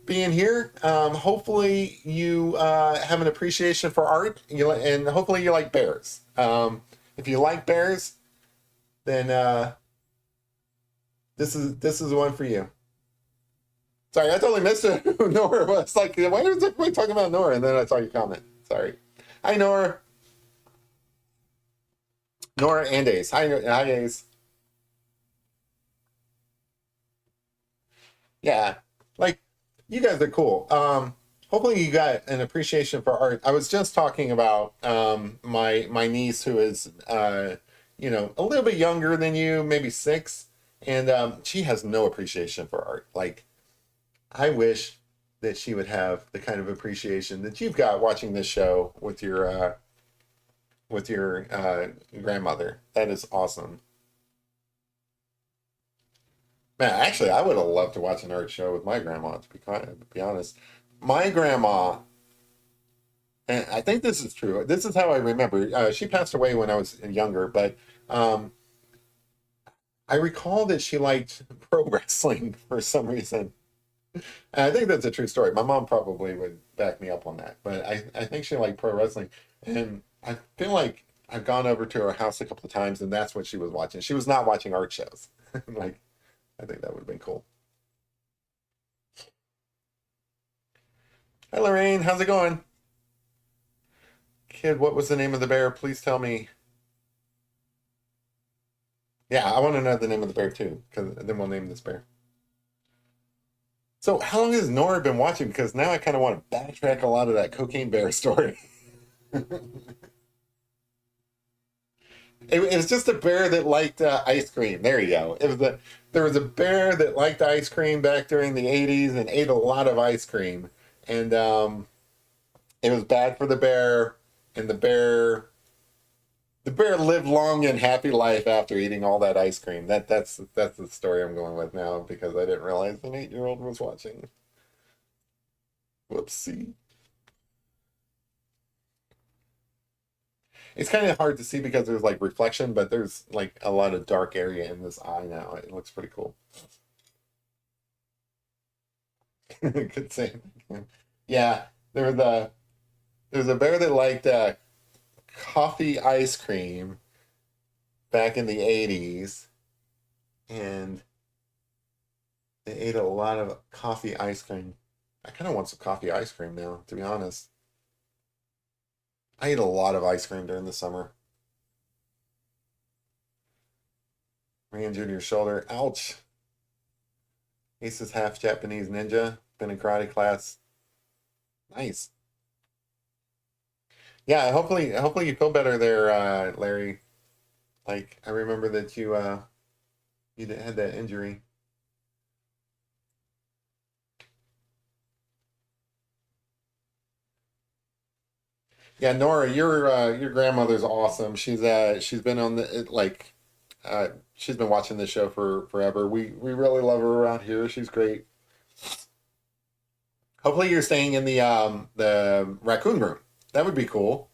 being here. Hopefully, you have an appreciation for art, and hopefully, you like bears. If you like bears, then this is one for you. Sorry, I totally missed it. Who Nora was like. Why is everybody talking about Nora? And then I saw your comment. Sorry. Hi, Nora. Nora and Ace. Hi, Ace. Yeah, like you guys are cool. Hopefully you got an appreciation for art. I was just talking about my niece who is a little bit younger than you, maybe 6, and she has no appreciation for art. Like I wish that she would have the kind of appreciation that you've got watching this show with your grandmother. That is awesome. Man, actually, I would have loved to watch an art show with my grandma, to be honest. My grandma, and I think this is true. This is how I remember. She passed away when I was younger, but um, I recall that she liked pro wrestling for some reason. And I think that's a true story. My mom probably would back me up on that, but I think she liked pro wrestling. And I feel like I've gone over to her house a couple of times, and that's what she was watching. She was not watching art shows. Like, I think that would have been cool. Hi, Lorraine. How's it going? Kid, what was the name of the bear? Please tell me. Yeah, I want to know the name of the bear too, because then we'll name this bear. So, how long has Nora been watching? Because now I kind of want to backtrack a lot of that cocaine bear story. It was just a bear that liked ice cream. There you go. There was a bear that liked ice cream back during the 80s and ate a lot of ice cream. And it was bad for the bear, and the bear lived long and happy life after eating all that ice cream. That's the story I'm going with now because I didn't realize an 8-year-old was watching. Whoopsie. It's kind of hard to see because there's like reflection, but there's like a lot of dark area in this eye now. It looks pretty cool. Good save. Yeah, there was a bear that liked coffee ice cream back in the 80s, and they ate a lot of coffee ice cream. I kind of want some coffee ice cream now, to be honest. I ate a lot of ice cream during the summer. Re-injured your shoulder. Ouch. Ace is half Japanese ninja. Been in karate class. Nice. Yeah, hopefully you feel better there, Larry. Like I remember that you had that injury. Yeah, Nora, your grandmother's awesome. She's been on the she's been watching this show for forever. We really love her around here. She's great. Hopefully you're staying in the raccoon room. That would be cool.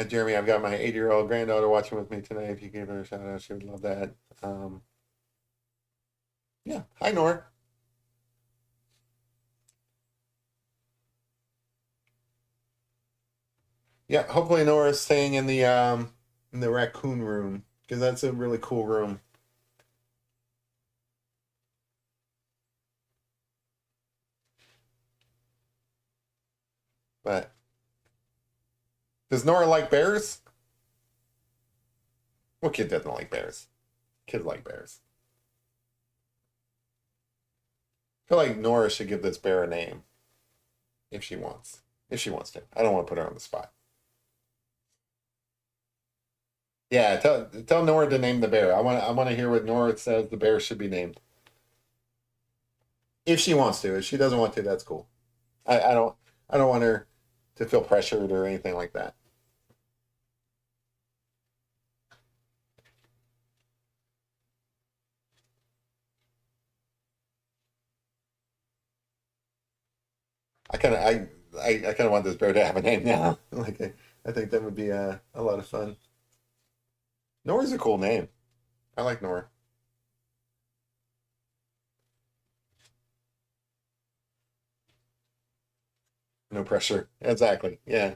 Jeremy, I've got my 8-year-old granddaughter watching with me tonight. If you gave her a shout out, she would love that. Um, yeah. Hi, Nora. Yeah, hopefully Nora's staying in the raccoon room because that's a really cool room. But does Nora like bears? What kid doesn't like bears? Kids like bears. I feel like Nora should give this bear a name if she wants. If she wants to. I don't want to put her on the spot. Yeah, tell Nora to name the bear. I want to hear what Nora says the bear should be named. If she wants to. If she doesn't want to, that's cool. I don't I don't want her to feel pressured or anything like that. I kind of want this bear to have a name now. Like I think that would be a lot of fun. Nora's a cool name. I like Nora. No pressure. Exactly. Yeah.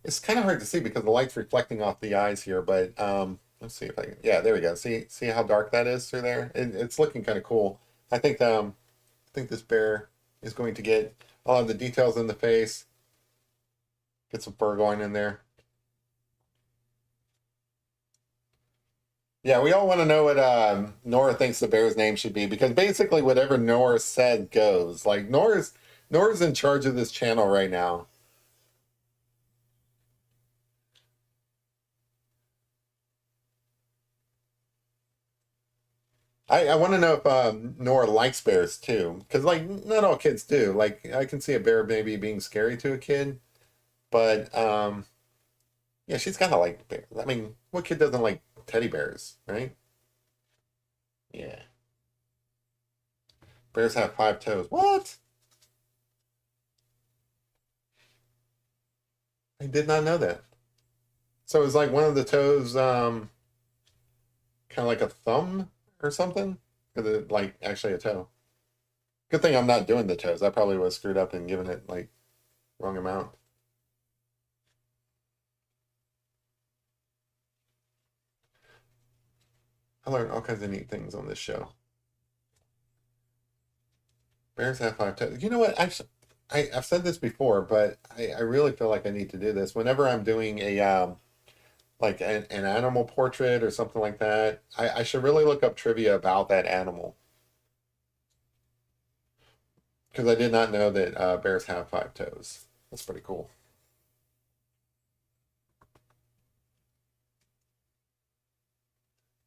It's kind of hard to see because the light's reflecting off the eyes here, but let's see if I can. Yeah, there we go. See how dark that is through there? It's looking kind of cool. I think this bear is going to get a lot of the details in the face, get some fur going in there. Yeah, we all want to know what Nora thinks the bear's name should be because basically whatever Nora said goes. Like Nora's in charge of this channel right now. I want to know if Nora likes bears too, because like not all kids do. Like I can see a bear maybe being scary to a kid, but yeah, she's gotta like bears. I mean, what kid doesn't like teddy bears, right? Yeah, bears have 5 toes. What? I did not know that. So it's like one of the toes, kind of like a thumb or something, because it like actually a toe. Good thing I'm not doing the toes. I probably was screwed up and given it like wrong amount. I learned all kinds of neat things on this show. Bears have 5 toes. You know what? I've said this before, but I really feel like I need to do this. Whenever I'm doing a like an animal portrait or something like that, I should really look up trivia about that animal because I did not know that bears have 5 toes. That's pretty cool.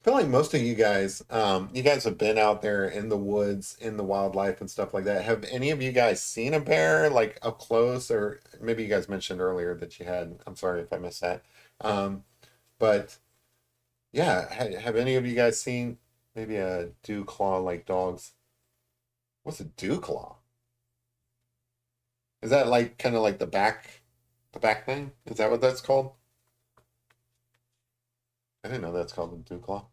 I feel like most of you guys have been out there in the woods, in the wildlife and stuff like that. Have any of you guys seen a bear like up close, or maybe you guys mentioned earlier that you had? I'm sorry if I missed that. Um, but yeah, have any of you guys seen maybe a dew claw like dogs? What's a dew claw? Is that like kind of like the back thing? Is that what that's called? I didn't know that's called a dew claw.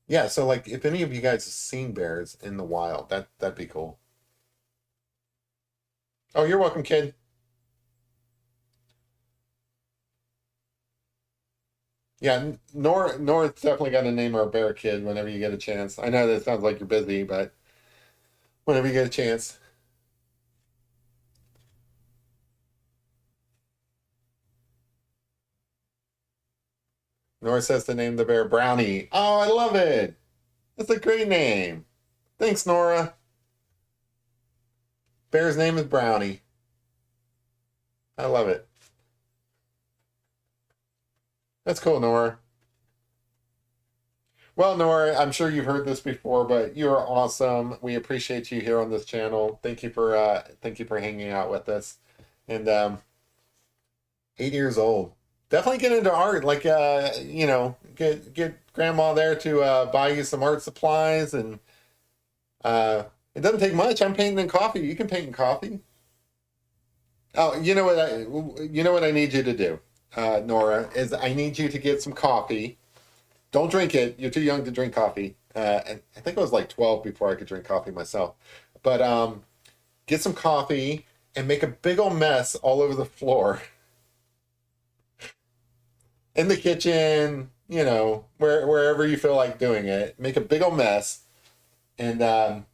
Yeah, so like if any of you guys have seen bears in the wild, that'd be cool. Oh, you're welcome, kid. Yeah, Nora's definitely got to name our bear kid whenever you get a chance. I know that sounds like you're busy, but whenever you get a chance. Nora says to name the bear Brownie. Oh, I love it. That's a great name. Thanks, Nora. Bear's name is Brownie. I love it. That's cool, Nora. Well, Nora, I'm sure you've heard this before, but you're awesome. We appreciate you here on this channel. Thank you for hanging out with us. And 8 years old. Definitely get into art. Like get grandma there to buy you some art supplies and it doesn't take much. I'm painting in coffee. You can paint in coffee. Oh, you know what I need you to do, Nora, is I need you to get some coffee. Don't drink it. You're too young to drink coffee. And I think I was like 12 before I could drink coffee myself. But get some coffee and make a big old mess all over the floor in the kitchen, wherever you feel like doing it. Make a big old mess and have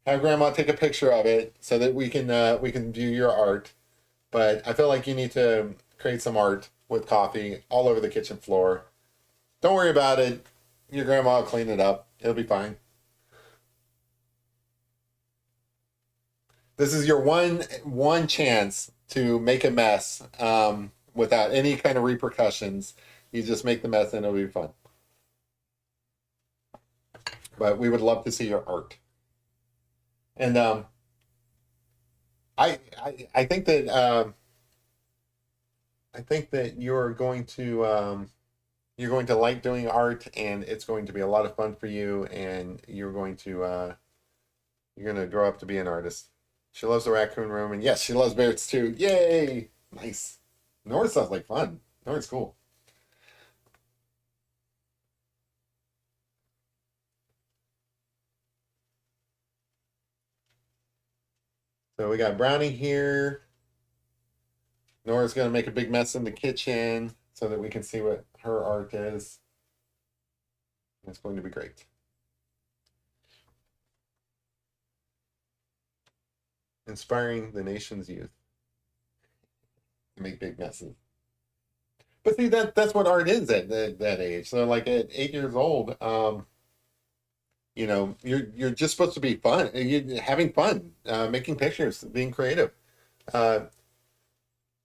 grandma take a picture of it so that we can view your art. But I feel like you need to create some art with coffee all over the kitchen floor. Don't worry about it. Your grandma will clean it up. It'll be fine. This is your one chance to make a mess without any kind of repercussions. You just make the mess and it'll be fun. But we would love to see your art. And I think that you're going to like doing art, and it's going to be a lot of fun for you, and You're gonna grow up to be an artist. She loves the raccoon room, and yes, she loves bears too. Yay! Nice. North sounds like fun. North's cool. So we got Brownie here. Nora's gonna make a big mess in the kitchen so that we can see what her art is. It's going to be great. Inspiring the nation's youth to make big messes. But see, that's what art is at that age. So like at 8 years old, you're just supposed to be fun. You're having fun, making pictures, being creative. Uh,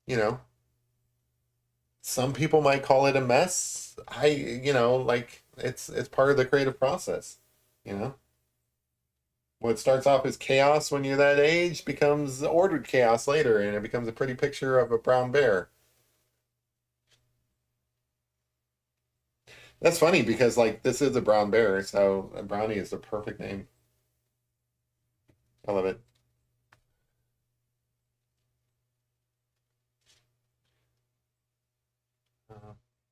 you know, some people might call it a mess. Like it's part of the creative process. You know, what starts off as chaos when you're that age becomes ordered chaos later, and it becomes a pretty picture of a brown bear. That's funny because like this is a brown bear, so a brownie is the perfect name. I love it.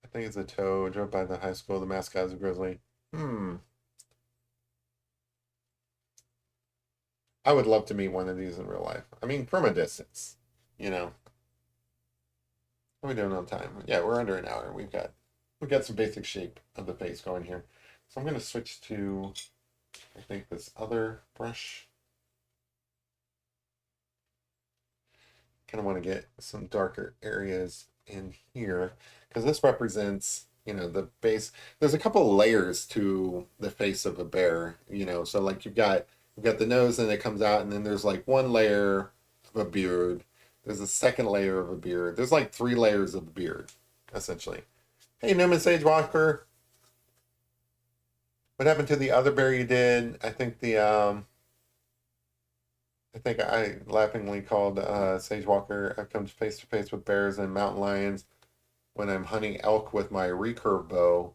I think it's a toad. Drove by the high school. The mascot is a grizzly. Hmm. I would love to meet one of these in real life. I mean, from a distance. You know, what are we doing on time? Yeah, we're under an hour. We've got some basic shape of the face going here. So I'm going to switch to, I think, this other brush. Kind of want to get some darker areas in here because this represents, the base. There's a couple of layers to the face of a bear, so like you've got the nose and it comes out, and then there's like one layer of a beard. There's a second layer of a beard. There's like three layers of a beard, essentially. Hey, Newman Sage Walker, what happened to the other bear you did? I think I laughingly called Sage Walker. I've come face to face with bears and mountain lions when I'm hunting elk with my recurve bow.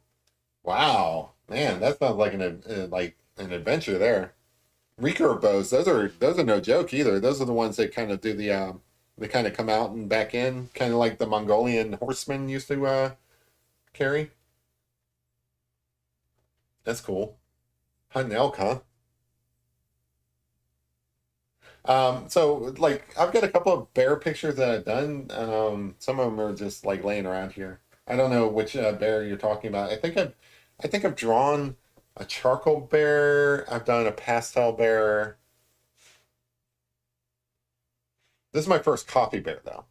Wow, man, that sounds like an adventure there. Recurve bows, those are no joke either. Those are the ones that kind of do they kind of come out and back in, kind of like the Mongolian horsemen used to carry. That's cool. Hunting elk, huh? So like I've got a couple of bear pictures that I've done. Some of them are just like laying around here. I don't know which bear you're talking about. I think I've drawn a charcoal bear. I've done a pastel bear. This is my first coffee bear though.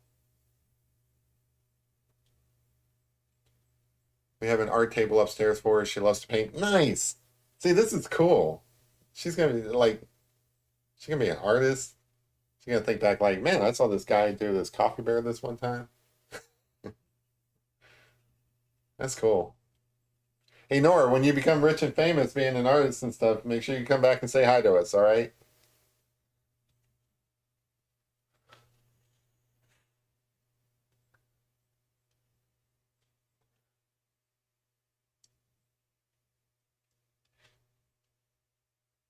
We have an art table upstairs for her. She loves to paint. Nice. See, this is cool. She's gonna be like, she's gonna be an artist. She's gonna think back like, man, I saw this guy do this coffee bear this one time. That's cool. Hey Nora, when you become rich and famous being an artist and stuff, make sure you come back and say hi to us, all right?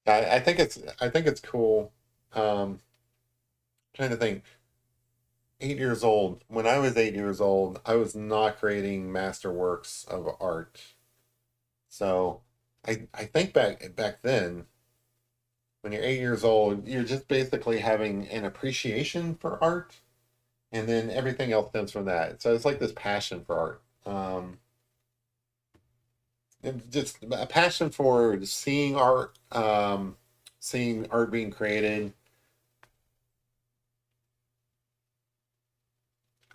I think it's cool. Trying to think. 8 years old. When I was 8 years old, I was not creating masterworks of art. So I think back then, when you're 8 years old, you're just basically having an appreciation for art, and then everything else stems from that. So it's like this passion for art. And just a passion for seeing art being created.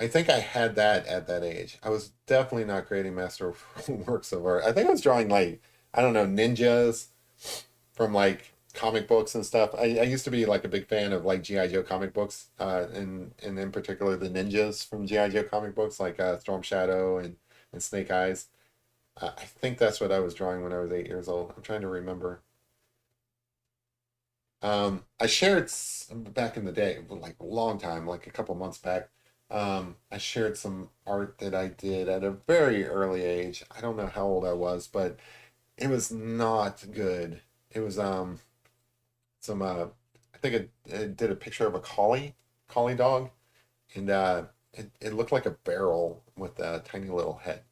I think I had that at that age. I was definitely not creating master works of art. I think I was drawing like, I don't know, ninjas from like comic books and stuff. I used to be like a big fan of like G.I. Joe comic books, and in particular the ninjas from G.I. Joe comic books like Storm Shadow and Snake Eyes. I think that's what I was drawing when I was 8 years old. I'm trying to remember. I shared back in the day, like a long time, like a couple months back. I shared some art that I did at a very early age. I don't know how old I was, but it was not good. It was some think it did a picture of a collie dog, and it looked like a barrel with a tiny little head.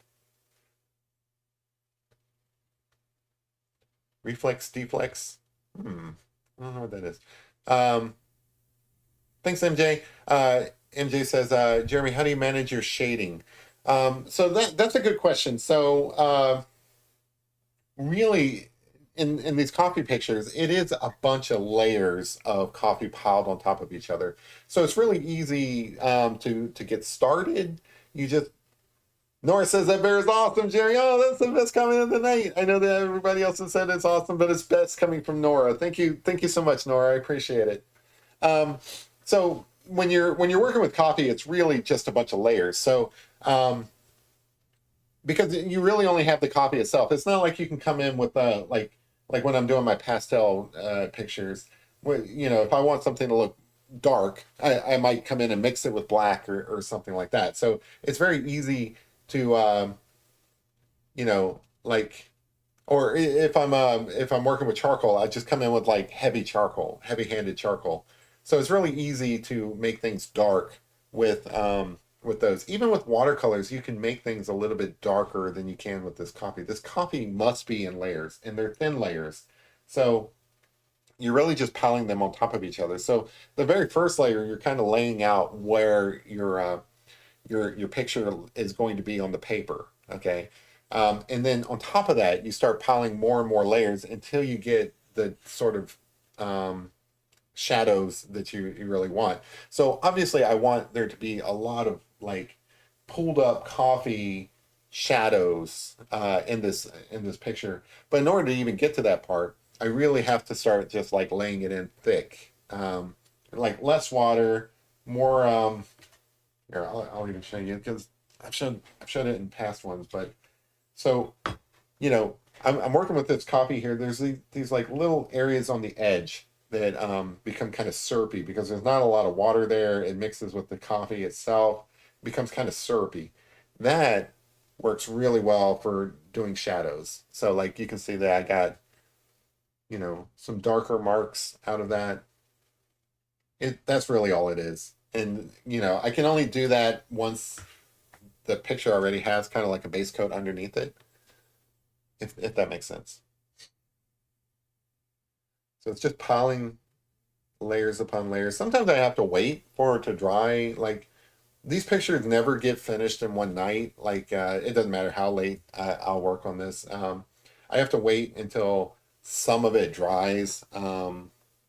Reflex, deflex. I don't know what that is. Um, Thanks, MJ. MJ says, Jeremy, how do you manage your shading? So that's a good question. So really, in these coffee pictures, it is a bunch of layers of coffee piled on top of each other. So it's really easy to get started. You just Nora says that bear is awesome, Jerry. Oh, that's the best comment of the night. I know that everybody else has said it's awesome, but it's best coming from Nora. Thank you so much, Nora. I appreciate it. Um, so when you're working with coffee, it's really just a bunch of layers. So because you really only have the coffee itself, it's not like you can come in with like when I'm doing my pastel pictures. If I want something to look dark, I might come in and mix it with black or something like that. So it's very easy to like, or if I'm working with charcoal, I just come in with like heavy charcoal, heavy-handed charcoal. So it's really easy to make things dark with those. Even with watercolors, you can make things a little bit darker than you can with this coffee. This coffee must be in layers, and they're thin layers. So you're really just piling them on top of each other. So the very first layer, you're kind of laying out where your picture is going to be on the paper. Okay. And then on top of that, you start piling more and more layers until you get the sort of shadows that you really want. So obviously, I want there to be a lot of like pulled up coffee shadows in this picture. But in order to even get to that part, I really have to start just like laying it in thick, like less water, more. Here, I'll even show you because I've shown it in past ones, but so I'm working with this coffee here. There's these like little areas on the edge that become kind of syrupy because there's not a lot of water there. It mixes with the coffee itself, becomes kind of syrupy. That works really well for doing shadows. So like you can see that I got some darker marks out of that. That's really all it is. And I can only do that once the picture already has kind of like a base coat underneath it, if that makes sense. So it's just piling layers upon layers. Sometimes I have to wait for it to dry. Like these pictures never get finished in one night. Like it doesn't matter how late I'll work on this. I have to wait until some of it dries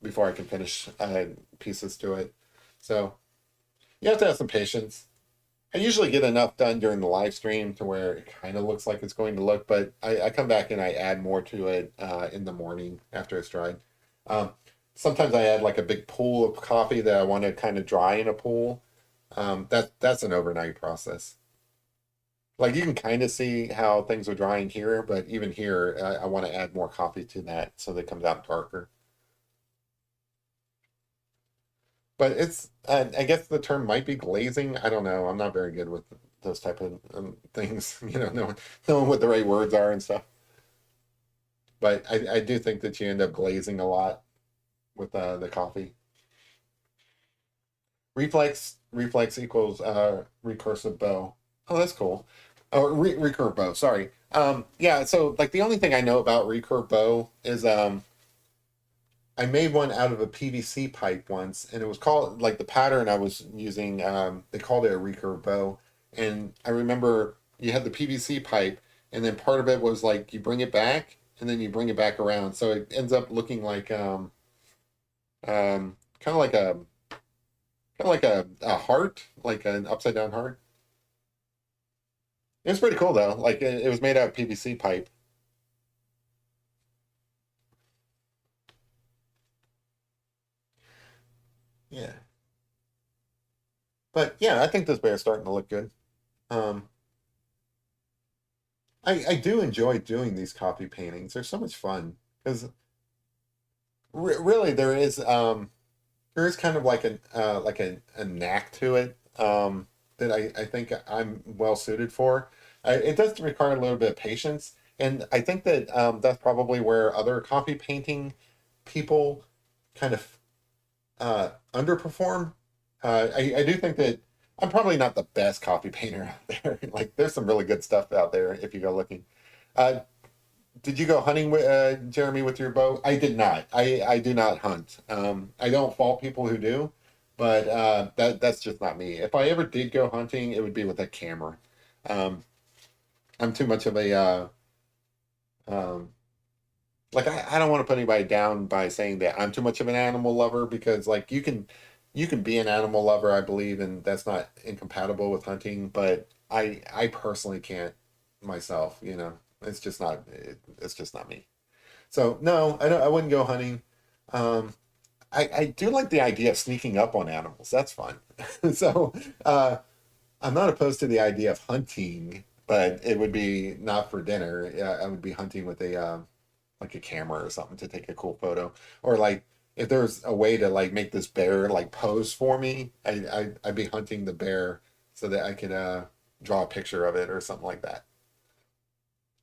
before I can finish pieces to it. So you have to have some patience. I usually get enough done during the live stream to where it kind of looks like it's going to look, but I come back and I add more to it in the morning after it's dried. Um, Sometimes I add like a big pool of coffee that I want to kind of dry in a pool. That's an overnight process. Like you can kind of see how things are drying here, but even here, I want to add more coffee to that so that it comes out darker. But I guess the term might be glazing. I don't know. I'm not very good with those type of things, knowing what the right words are and stuff. But I do think that you end up glazing a lot with the coffee. Reflex equals recursive bow. Oh, that's cool. Oh, recurve bow. Sorry. Yeah. So like the only thing I know about recurve bow is I made one out of a PVC pipe once, and it was called like the pattern I was using. They called it a recurve bow, and I remember you had the PVC pipe, and then part of it was like you bring it back, and then you bring it back around, so it ends up looking like kind of like a heart, like an upside down heart. It was pretty cool though. Like it was made out of PVC pipe. Yeah, but yeah, I think this bear's starting to look good. Um, I do enjoy doing these coffee paintings. They're so much fun because really there is kind of like a knack to it that I think I'm well suited for. It does require a little bit of patience, and I think that that's probably where other coffee painting people kind of underperform. I do think that I'm probably not the best coffee painter out there. Like, there's some really good stuff out there if you go looking. Uh, did you go hunting with Jeremy with your bow? I did not. I do not hunt. I don't fault people who do, but that's just not me. If I ever did go hunting, it would be with a camera. Um, I'm too much of a um, like I don't want to put anybody down by saying that I'm too much of an animal lover because like you can be an animal lover, I believe, and that's not incompatible with hunting, but I personally can't myself, It's just not it's just not me. So no, I wouldn't go hunting. Um I do like the idea of sneaking up on animals. That's fun. So uh I'm not opposed to the idea of hunting, but it would be not for dinner. Yeah, I would be hunting with a like a camera or something to take a cool photo. Or like if there's a way to like make this bear like pose for me, I'd be hunting the bear so that I could draw a picture of it or something like that.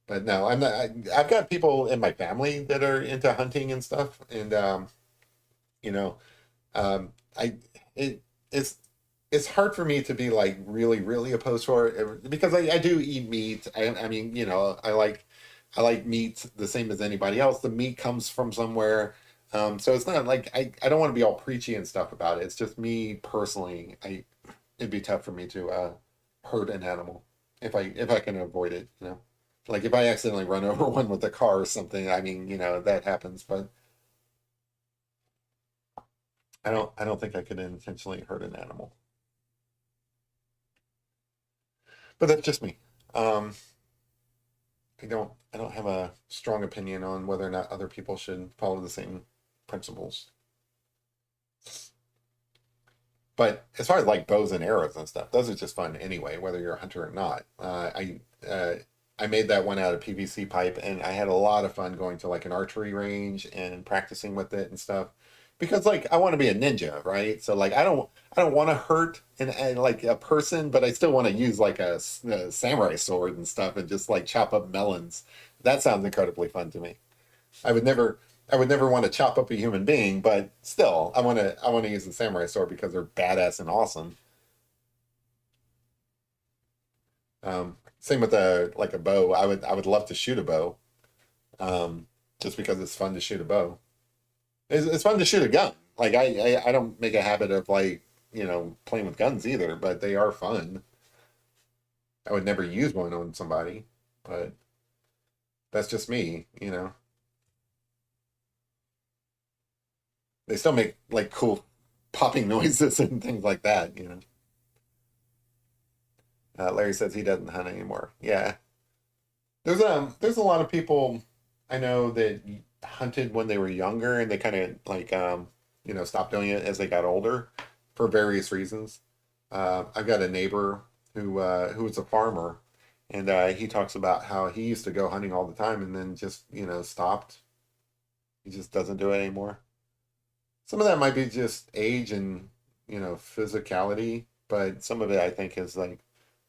But no, I'm not. I've got people in my family that are into hunting and stuff, and you know, I it it's it's hard for me to be like really really opposed for it because I do eat meat. I mean, I like meat the same as anybody else. The meat comes from somewhere. So it's not like I don't want to be all preachy and stuff about it. It's just me personally. It'd be tough for me to hurt an animal if I can avoid it. Like if I accidentally run over one with a car or something, I mean, that happens, but I don't think I could intentionally hurt an animal. But that's just me. Um, I don't have a strong opinion on whether or not other people should follow the same principles. But as far as like bows and arrows and stuff, those are just fun anyway, whether you're a hunter or not. I made that one out of PVC pipe, and I had a lot of fun going to like an archery range and practicing with it and stuff. Because like I want to be a ninja, right? So like I don't want to hurt like a person, but I still want to use like a samurai sword and stuff and just like chop up melons. That sounds incredibly fun to me. I would never I would never want to chop up a human being, but still, I want to use the samurai sword because they're badass and awesome. Same with a like a bow. I would love to shoot a bow, just because it's fun to shoot a bow. It's fun to shoot a gun. Like I don't make a habit of like playing with guns either, but they are fun. I would never use one on somebody, but that's just me. They still make like cool popping noises and things like that. Larry says he doesn't hunt anymore. Yeah, there's a lot of people I know that hunted when they were younger and they kind of like stopped doing it as they got older for various reasons. I've got a neighbor who was a farmer, and he talks about how he used to go hunting all the time and then just stopped. He just doesn't do it anymore. Some of that might be just age and physicality, but some of it I think is like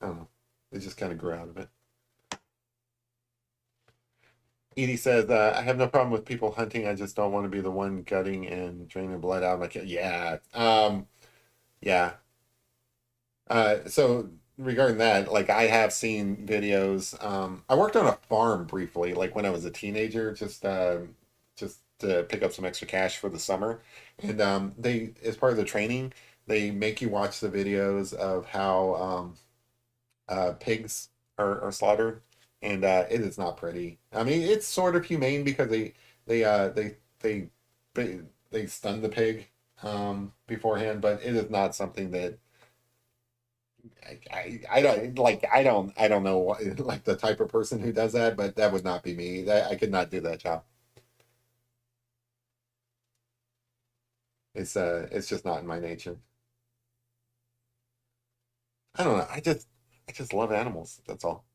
I don't know. They just kind of grew out of it. Edie says, I have no problem with people hunting. I just don't want to be the one gutting and draining blood out of my kid. Yeah. Yeah. So regarding that, like I have seen videos. I worked on a farm briefly, like when I was a teenager, just to pick up some extra cash for the summer. And they, as part of the training, they make you watch the videos of how pigs are slaughtered, and it is not pretty. I mean, it's sort of humane because they uh, they they they, they stun the pig beforehand, but it is not something that I don't like. I don't know like the type of person who does that, but that would not be me. I could not do that job. It's just not in my nature. I don't know. I just love animals. That's all.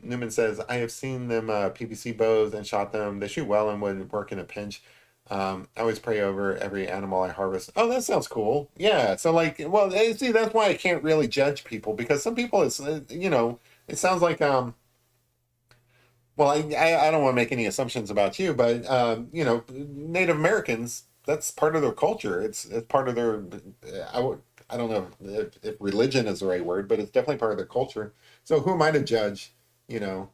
Newman says, I have seen them PVC bows and shot them. They shoot well and would work in a pinch. I always pray over every animal I harvest. Oh, that sounds cool. Yeah. So like, well, see, that's why I can't really judge people because some people, it sounds like, well, I don't want to make any assumptions about you, but Native Americans that's part of their culture. It's part of their. I would I don't know if religion is the right word, but it's definitely part of their culture. So who am I to judge? You know,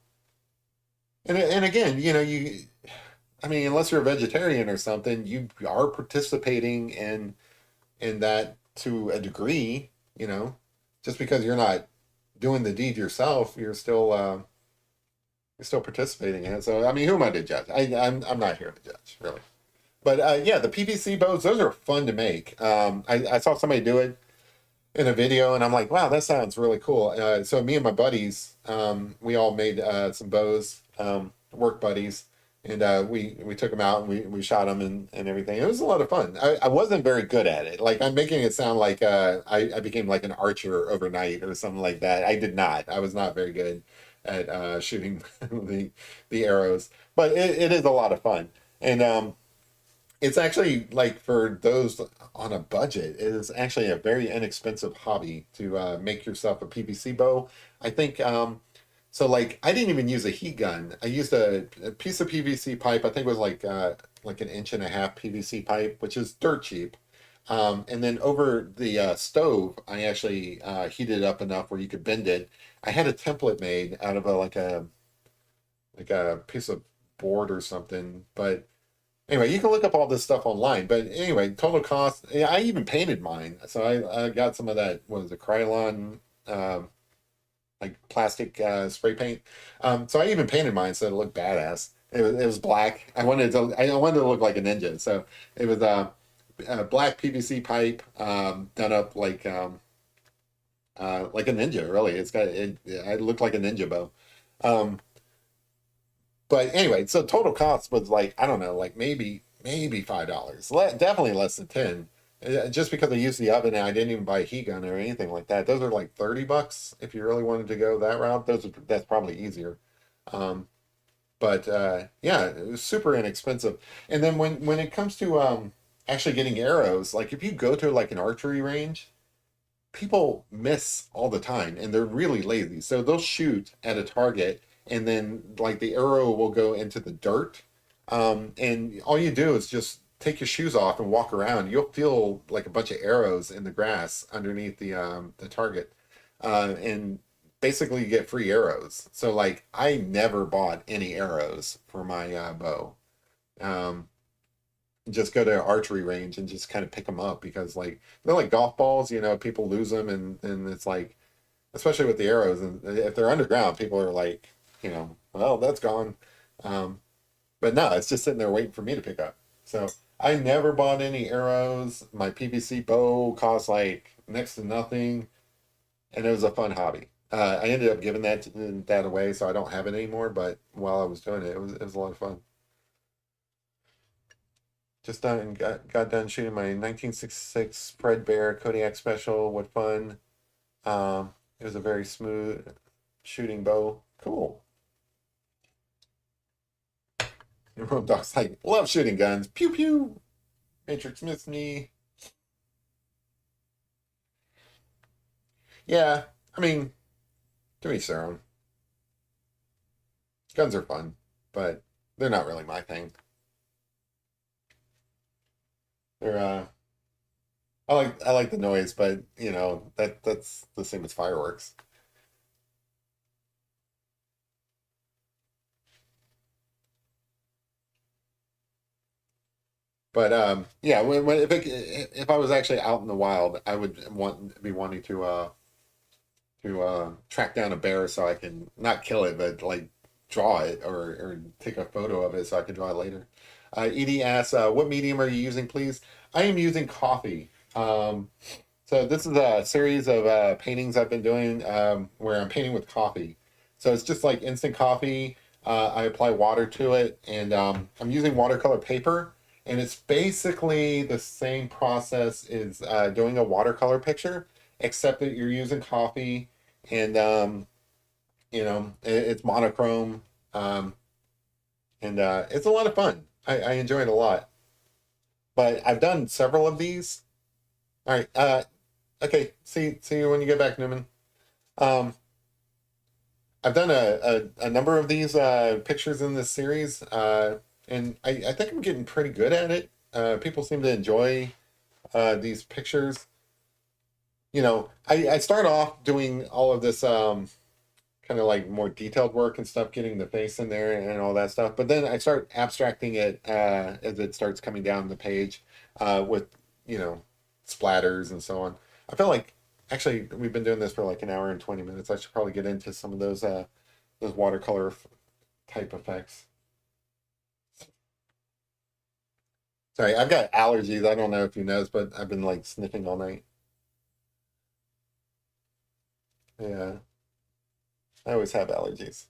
and again, I mean, unless you're a vegetarian or something, you are participating in that to a degree. You know, just because you're not doing the deed yourself, you're still participating in it. So I mean, who am I to judge? I'm not here to judge, really. But yeah, the PVC bows, those are fun to make. I saw somebody do it in a video, and I'm like, wow, that sounds really cool. So me and my buddies, we all made some bows, work buddies, and we took them out and we shot them and everything. It was a lot of fun. I wasn't very good at it. Like I'm making it sound like I became like an archer overnight or something like that. I did not. I was not very good at shooting the arrows, but it is a lot of fun. And it's actually like for those on a budget, it is actually a very inexpensive hobby to make yourself a PVC bow. I think so. Like I didn't even use a heat gun. I used a piece of PVC pipe. I think it was like an inch and a half PVC pipe, which is dirt cheap. And then over the stove, I actually heated it up enough where you could bend it. I had a template made out of like a piece of board or something, but anyway, you can look up all this stuff online. But anyway, total cost. Yeah, I even painted mine. So I got some of that. What was it, Krylon, like plastic spray paint. So I even painted mine so it looked badass. It was black. I wanted to look like a ninja. So it was a black PVC pipe done up like a ninja. Really, it looked like a ninja bow. Um, but anyway, so total cost was like I don't know, like maybe $5. Definitely less than 10. Just because I used the oven and I didn't even buy a heat gun or anything like that. Those are like $30 if you really wanted to go that route. That's probably easier. Um, but yeah, it was super inexpensive. And then when it comes to actually getting arrows, like if you go to like an archery range, people miss all the time and they're really lazy. So they'll shoot at a target and then like the arrow will go into the dirt. And all you do is just take your shoes off and walk around. You'll feel like a bunch of arrows in the grass underneath the target. And basically you get free arrows. So like I never bought any arrows for my bow. Um, just go to an archery range and just kind of pick them up because like they're like golf balls, people lose them and it's like especially with the arrows and if they're underground, people are like, well, that's gone. Um, but no, it's just sitting there waiting for me to pick up. So I never bought any arrows. My PVC bow cost like next to nothing, and it was a fun hobby. I ended up giving that away, so I don't have it anymore. But while I was doing it, it was a lot of fun. Just done got done shooting my 1966 Fred Bear Kodiak Special. What fun! It was a very smooth shooting bow. Cool. And Road Dog's like, love shooting guns. Pew pew. Matrix missed me. Yeah, I mean, to each their own. Guns are fun, but they're not really my thing. They're I like the noise, but that's the same as fireworks. But yeah, if I was actually out in the wild, I would be wanting to track down a bear so I can not kill it, but like draw it or take a photo of it so I can draw it later. Edie asks, "What medium are you using, please?" I am using coffee. So this is a series of paintings I've been doing where I'm painting with coffee. So it's just like instant coffee. I apply water to it, and I'm using watercolor paper, and it's basically the same process as doing a watercolor picture, except that you're using coffee, and it's monochrome, um, and it's a lot of fun. I enjoy it a lot. But I've done several of these. All right. Okay. See you when you get back, Newman. Um, I've done a number of these pictures in this series, and I think I'm getting pretty good at it. People seem to enjoy these pictures. I start off doing all of this kind of like more detailed work and stuff, getting the face in there and all that stuff. But then I start abstracting it as it starts coming down the page with, you know, splatters and so on. I feel like actually we've been doing this for like an hour and 20 minutes. I should probably get into some of those watercolor type effects. Sorry, I've got allergies. I don't know if you noticed, but I've been like sniffing all night. Yeah, I always have allergies.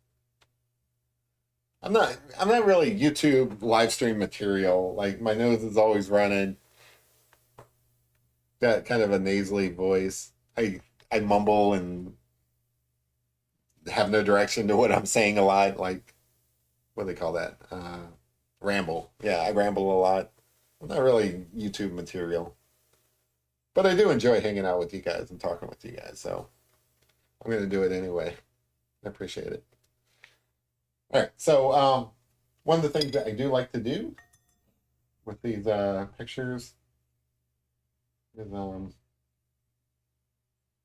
I'm not really YouTube live stream material. Like my nose is always running, got kind of a nasally voice. I mumble and have no direction to what I'm saying a lot. Like what do they call that? Ramble. Yeah, I ramble a lot. I'm not really YouTube material, but I do enjoy hanging out with you guys and talking with you guys. So I'm gonna do it anyway. I appreciate it. All right. So one of the things that I do like to do with these pictures is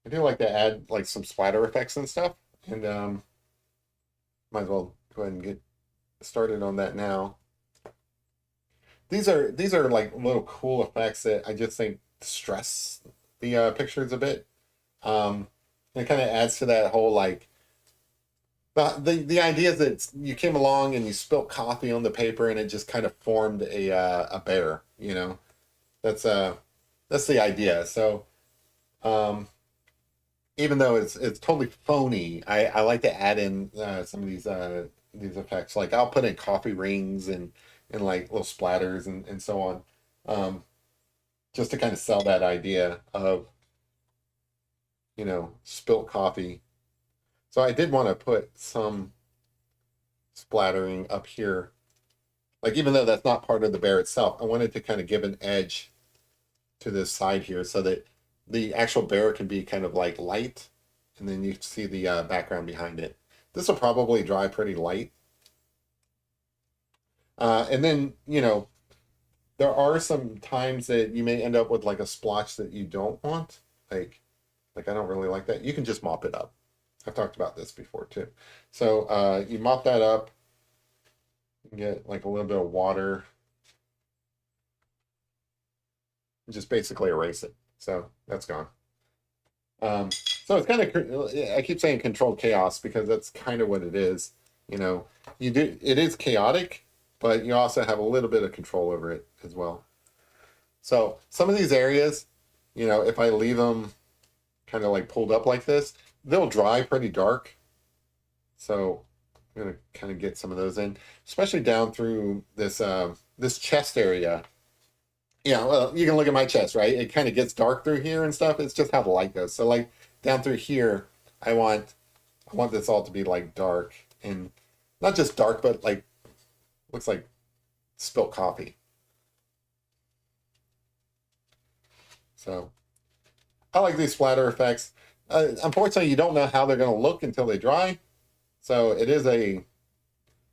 I do like to add like some splatter effects and stuff, and might as well go ahead and get started on that now. These are like little cool effects that I just think stress the pictures a bit. And it kind of adds to that whole like the idea is that you came along and you spilt coffee on the paper and it just kind of formed a bear. That's uh that's the idea. So um, even though it's totally phony, I like to add in some of these effects. Like I'll put in coffee rings and like little splatters and so on, um, just to kind of sell that idea of spilt coffee. So I did want to put some splattering up here. Like even though that's not part of the bear itself, I wanted to kind of give an edge to this side here so that the actual bear can be kind of like light, and then you see the background behind it. This will probably dry pretty light. And then, there are some times that you may end up with like a splotch that you don't want. Like I don't really like that. You can just mop it up. I've talked about this before too. So you mop that up, you get like a little bit of water, and just basically erase it. So that's gone. So it's kind of, I keep saying controlled chaos because that's kind of what it is. You know, it is chaotic, but you also have a little bit of control over it as well. So some of these areas, if I leave them kind of like pulled up like this, they'll dry pretty dark. So I'm gonna kind of get some of those in, especially down through this chest area. Yeah, well, you can look at my chest, right? It kind of gets dark through here and stuff. It's just how the light goes. So like down through here, I want this all to be like dark and not just dark, but like looks like spilt coffee. So I like these splatter effects. Unfortunately, you don't know how they're going to look until they dry. So it is a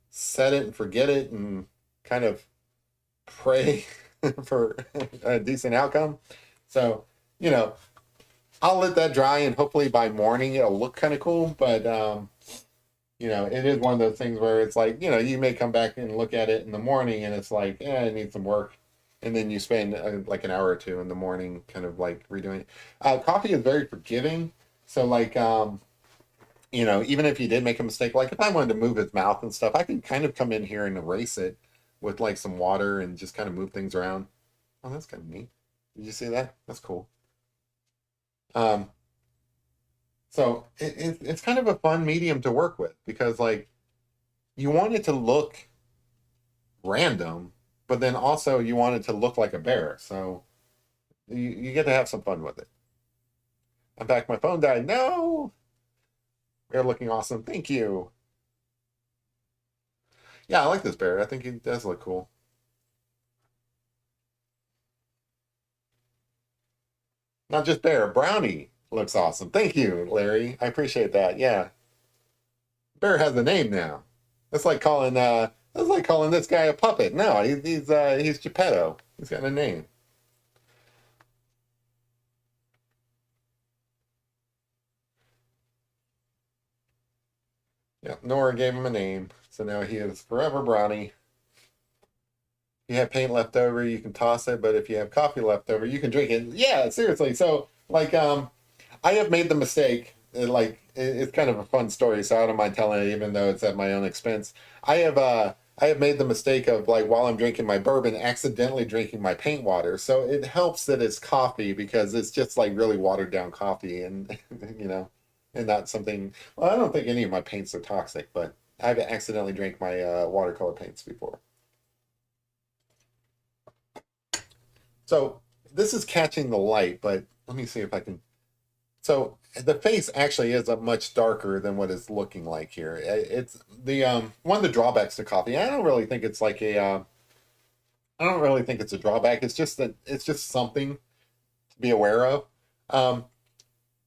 set it and forget it and kind of pray for a decent outcome. So, you know, I'll let that dry and hopefully by morning it'll look kind of cool. But, it is one of those things where it's like, you may come back and look at it in the morning and it's like, it needs some work. And then you spend like an hour or two in the morning kind of like redoing it. Coffee is very forgiving. So, like, even if you did make a mistake, like if I wanted to move his mouth and stuff, I can kind of come in here and erase it with like some water and just kind of move things around. Oh, that's kind of neat. Did you see that? That's cool. Um, so it's kind of a fun medium to work with because like you want it to look random, but then also you want it to look like a bear. So you get to have some fun with it. In fact, my phone died. No, they're looking awesome. Thank you. Yeah, I like this bear. I think he does look cool. Not just bear, brownie looks awesome. Thank you, Larry. I appreciate that. Yeah, bear has a name now. That's like calling this guy a puppet. No, he's Geppetto. He's got a name. Yeah, Nora gave him a name, so now he is Forever Brownie. If you have paint left over, you can toss it, but if you have coffee left over, you can drink it. Yeah, seriously. So, like, I have made the mistake. It's kind of a fun story, so I don't mind telling it, even though it's at my own expense. I have made the mistake of like while I'm drinking my bourbon, accidentally drinking my paint water. So it helps that it's coffee because it's just like really watered down coffee, and you know, and not something. Well, I don't think any of my paints are toxic, but I've accidentally drank my watercolor paints before. So this is catching the light, but let me see if I can. So the face actually is a much darker than what it's looking like here. It's the one of the drawbacks to coffee. I don't really think it's like a. I don't really think it's a drawback. It's just that it's just something to be aware of. Um,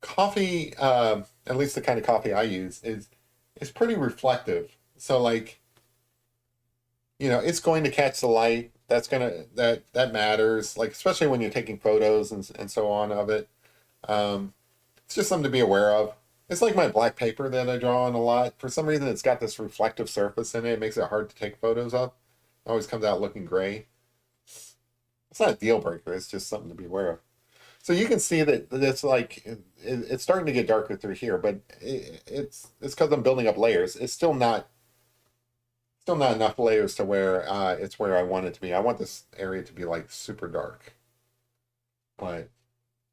Coffee, at least the kind of coffee I use, is pretty reflective. So like it's going to catch the light. That matters. Like especially when you're taking photos and so on of it. Um, It's just something to be aware of. It's like my black paper that I draw on a lot. For some reason, it's got this reflective surface in it. It makes it hard to take photos of. It always comes out looking gray. It's not a deal breaker. It's just something to be aware of. So you can see that it's like it's starting to get darker through here, but it's because I'm building up layers. It's still not enough layers to where it's where I want it to be. I want this area to be like super dark, but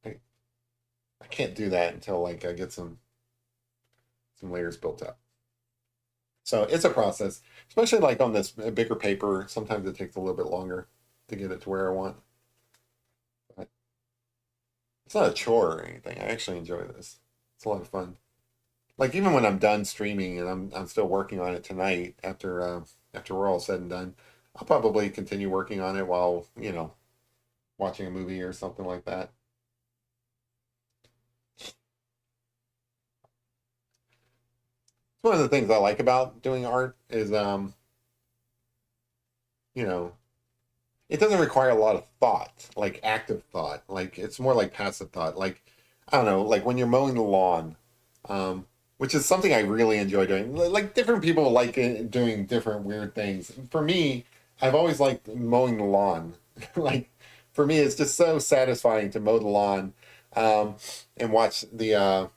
I can't do that until like I get some layers built up. So it's a process, especially like on this bigger paper. Sometimes it takes a little bit longer to get it to where I want. But it's not a chore or anything. I actually enjoy this. It's a lot of fun. Like even when I'm done streaming and I'm still working on it tonight after we're all said and done, I'll probably continue working on it while watching a movie or something like that. It's one of the things I like about doing art is you know it doesn't require a lot of thought, like active thought. Like it's more like passive thought. Like I don't know, like when you're mowing the lawn, um, which is something I really enjoy doing. Like different people like doing different weird things. For me, I've always liked mowing the lawn. Like for me, it's just so satisfying to mow the lawn um, and watch the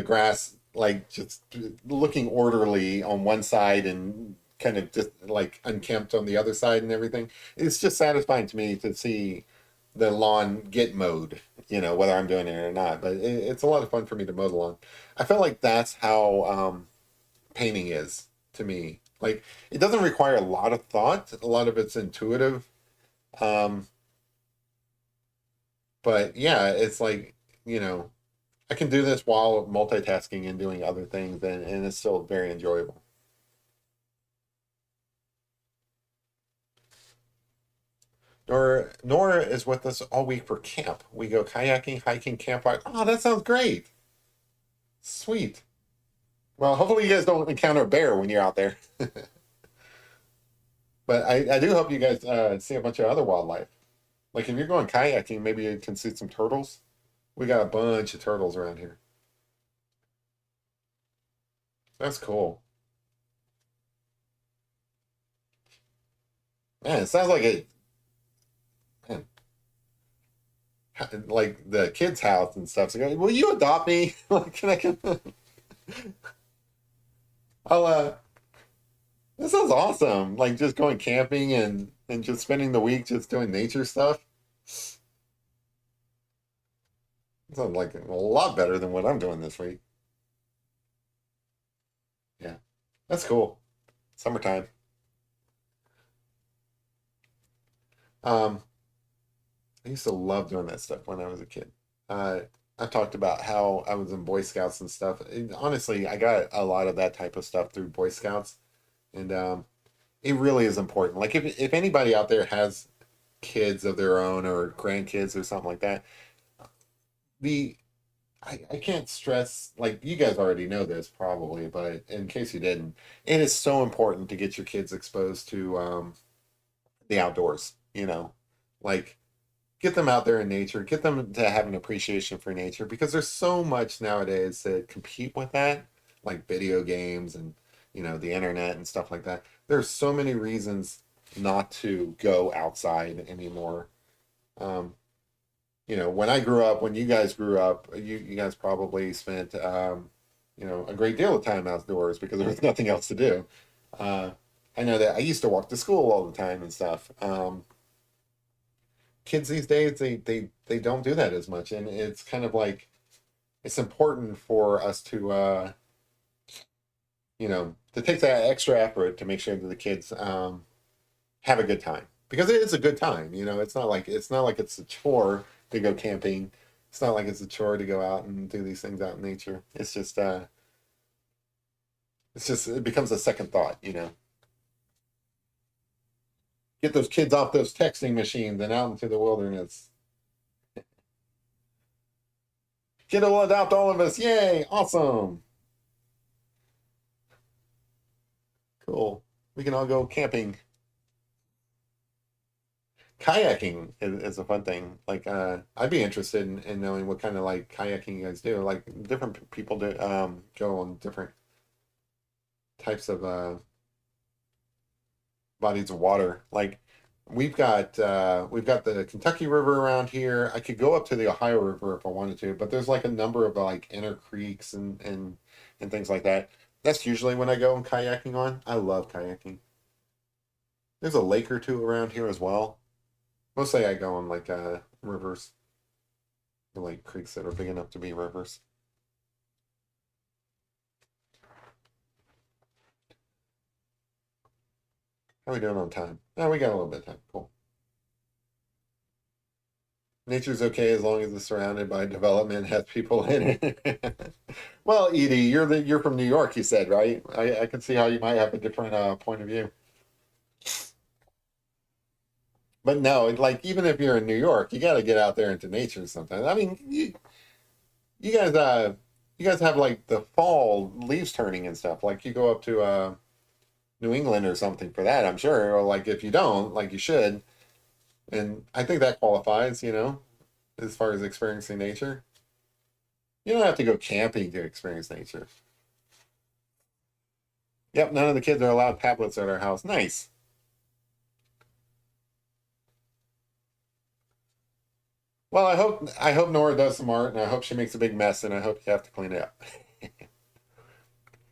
grass like just looking orderly on one side and kind of just like unkempt on the other side and everything. It's just satisfying to me to see the lawn get mowed, whether I'm doing it or not. But it's a lot of fun for me to mow the lawn. I feel like that's how painting is to me. Like it doesn't require a lot of thought. A lot of it's intuitive. Um, but yeah, it's like, you know, I can do this while multitasking and doing other things, and it's still very enjoyable. Nora is with us all week for camp. We go kayaking, hiking, campfire. Oh, that sounds great. Sweet. Well, hopefully you guys don't encounter a bear when you're out there. But I do hope you guys see a bunch of other wildlife. Like if you're going kayaking, maybe you can see some turtles. We got a bunch of turtles around here. That's cool. Man, it sounds like man, like the kids' house and stuff. So, will you adopt me? Like, I'll This sounds awesome. Like just going camping and just spending the week just doing nature stuff. Sounds like a lot better than what I'm doing this week. Yeah, that's cool. Summertime. Um, I used to love doing that stuff when I was a kid. Uh, I talked about how I was in Boy Scouts and stuff. And honestly, I got a lot of that type of stuff through Boy Scouts, and it really is important. Like if anybody out there has kids of their own or grandkids or something like that, the I can't stress, like you guys already know this probably, but in case you didn't, it is so important to get your kids exposed to the outdoors. you know, like get them out there in nature, get them to have an appreciation for nature because there's so much nowadays that compete with that, like video games and the internet and stuff like that. There's so many reasons not to go outside anymore. Um, when I grew up, when you guys grew up, you guys probably spent a great deal of time outdoors because there was nothing else to do. Uh, I know that I used to walk to school all the time and stuff. Kids these days they don't do that as much, and it's kind of like it's important for us to to take that extra effort to make sure that the kids have a good time because it is a good time. It's not like it's a chore to go camping. It's not like it's a chore to go out and do these things out in nature. It's just it becomes a second thought. Get those kids off those texting machines and out into the wilderness. Get will adopt all of us. Yay! Awesome. Cool. We can all go camping. Kayaking is a fun thing. Like, I'd be interested in knowing what kind of like kayaking you guys do. Like, different people do go on different types of bodies of water. Like, we've got the Kentucky River around here. I could go up to the Ohio River if I wanted to, but there's like a number of like inner creeks and things like that. That's usually when I go and kayaking on. I love kayaking. There's a lake or two around here as well. Mostly I go on like rivers, like creeks that are big enough to be rivers. How are we doing on time? Oh, we got a little bit of time. Cool. Nature's okay as long as it's surrounded by development, has people in it. Well, Edie, you're from New York, you said, right? I can see how you might have a different point of view. But no, like even if you're in New York, you got to get out there into nature sometimes. I mean, you guys you guys have like the fall leaves turning and stuff. Like you go up to New England or something for that, I'm sure. Or like if you don't, like you should. And I think that qualifies, as far as experiencing nature. You don't have to go camping to experience nature. Yep, none of the kids are allowed tablets at our house. Nice. Well, I hope Nora does some art, and I hope she makes a big mess, and I hope you have to clean it up.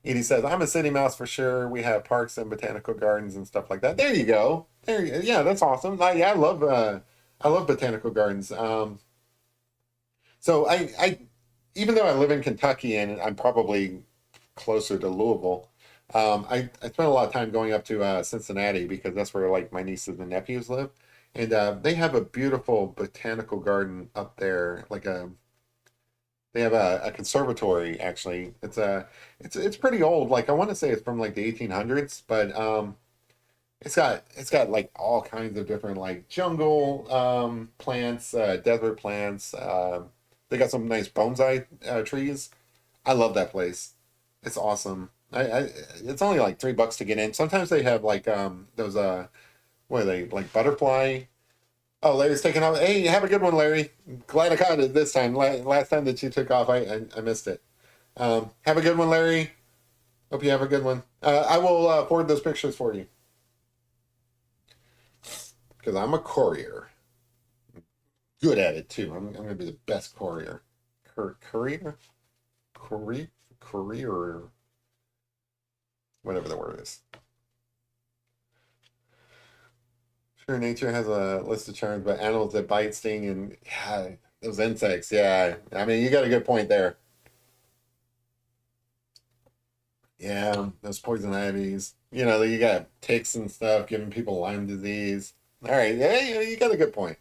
Edie says, "I'm a city mouse for sure. We have parks and botanical gardens and stuff like that." There you go. Yeah, that's awesome. Yeah, I love botanical gardens. So even though I live in Kentucky and I'm probably closer to Louisville, I spent a lot of time going up to Cincinnati because that's where like my nieces and nephews live, and they have a beautiful botanical garden up there. They have a conservatory actually. It's pretty old. Like I want to say it's from like the 1800s, but it's got like all kinds of different like jungle plants, desert plants. They got some nice bonsai trees. I love that place. It's awesome. It's only like $3 to get in. Sometimes they have like those what are they like butterfly? Oh, Larry's taking off. Hey, have a good one, Larry. Glad I caught it this time. Last time that you took off, I missed it. Have a good one, Larry. Hope you have a good one. I will forward those pictures for you because I'm a courier. Good at it too. I'm going to be the best courier. Courier? Courier? Whatever the word is. Sure, nature has a list of charms, but animals that bite, sting, and yeah, those insects. Yeah, I mean, you got a good point there. Yeah, those poison ivies. You got ticks and stuff giving people Lyme disease. All right, yeah, you got a good point.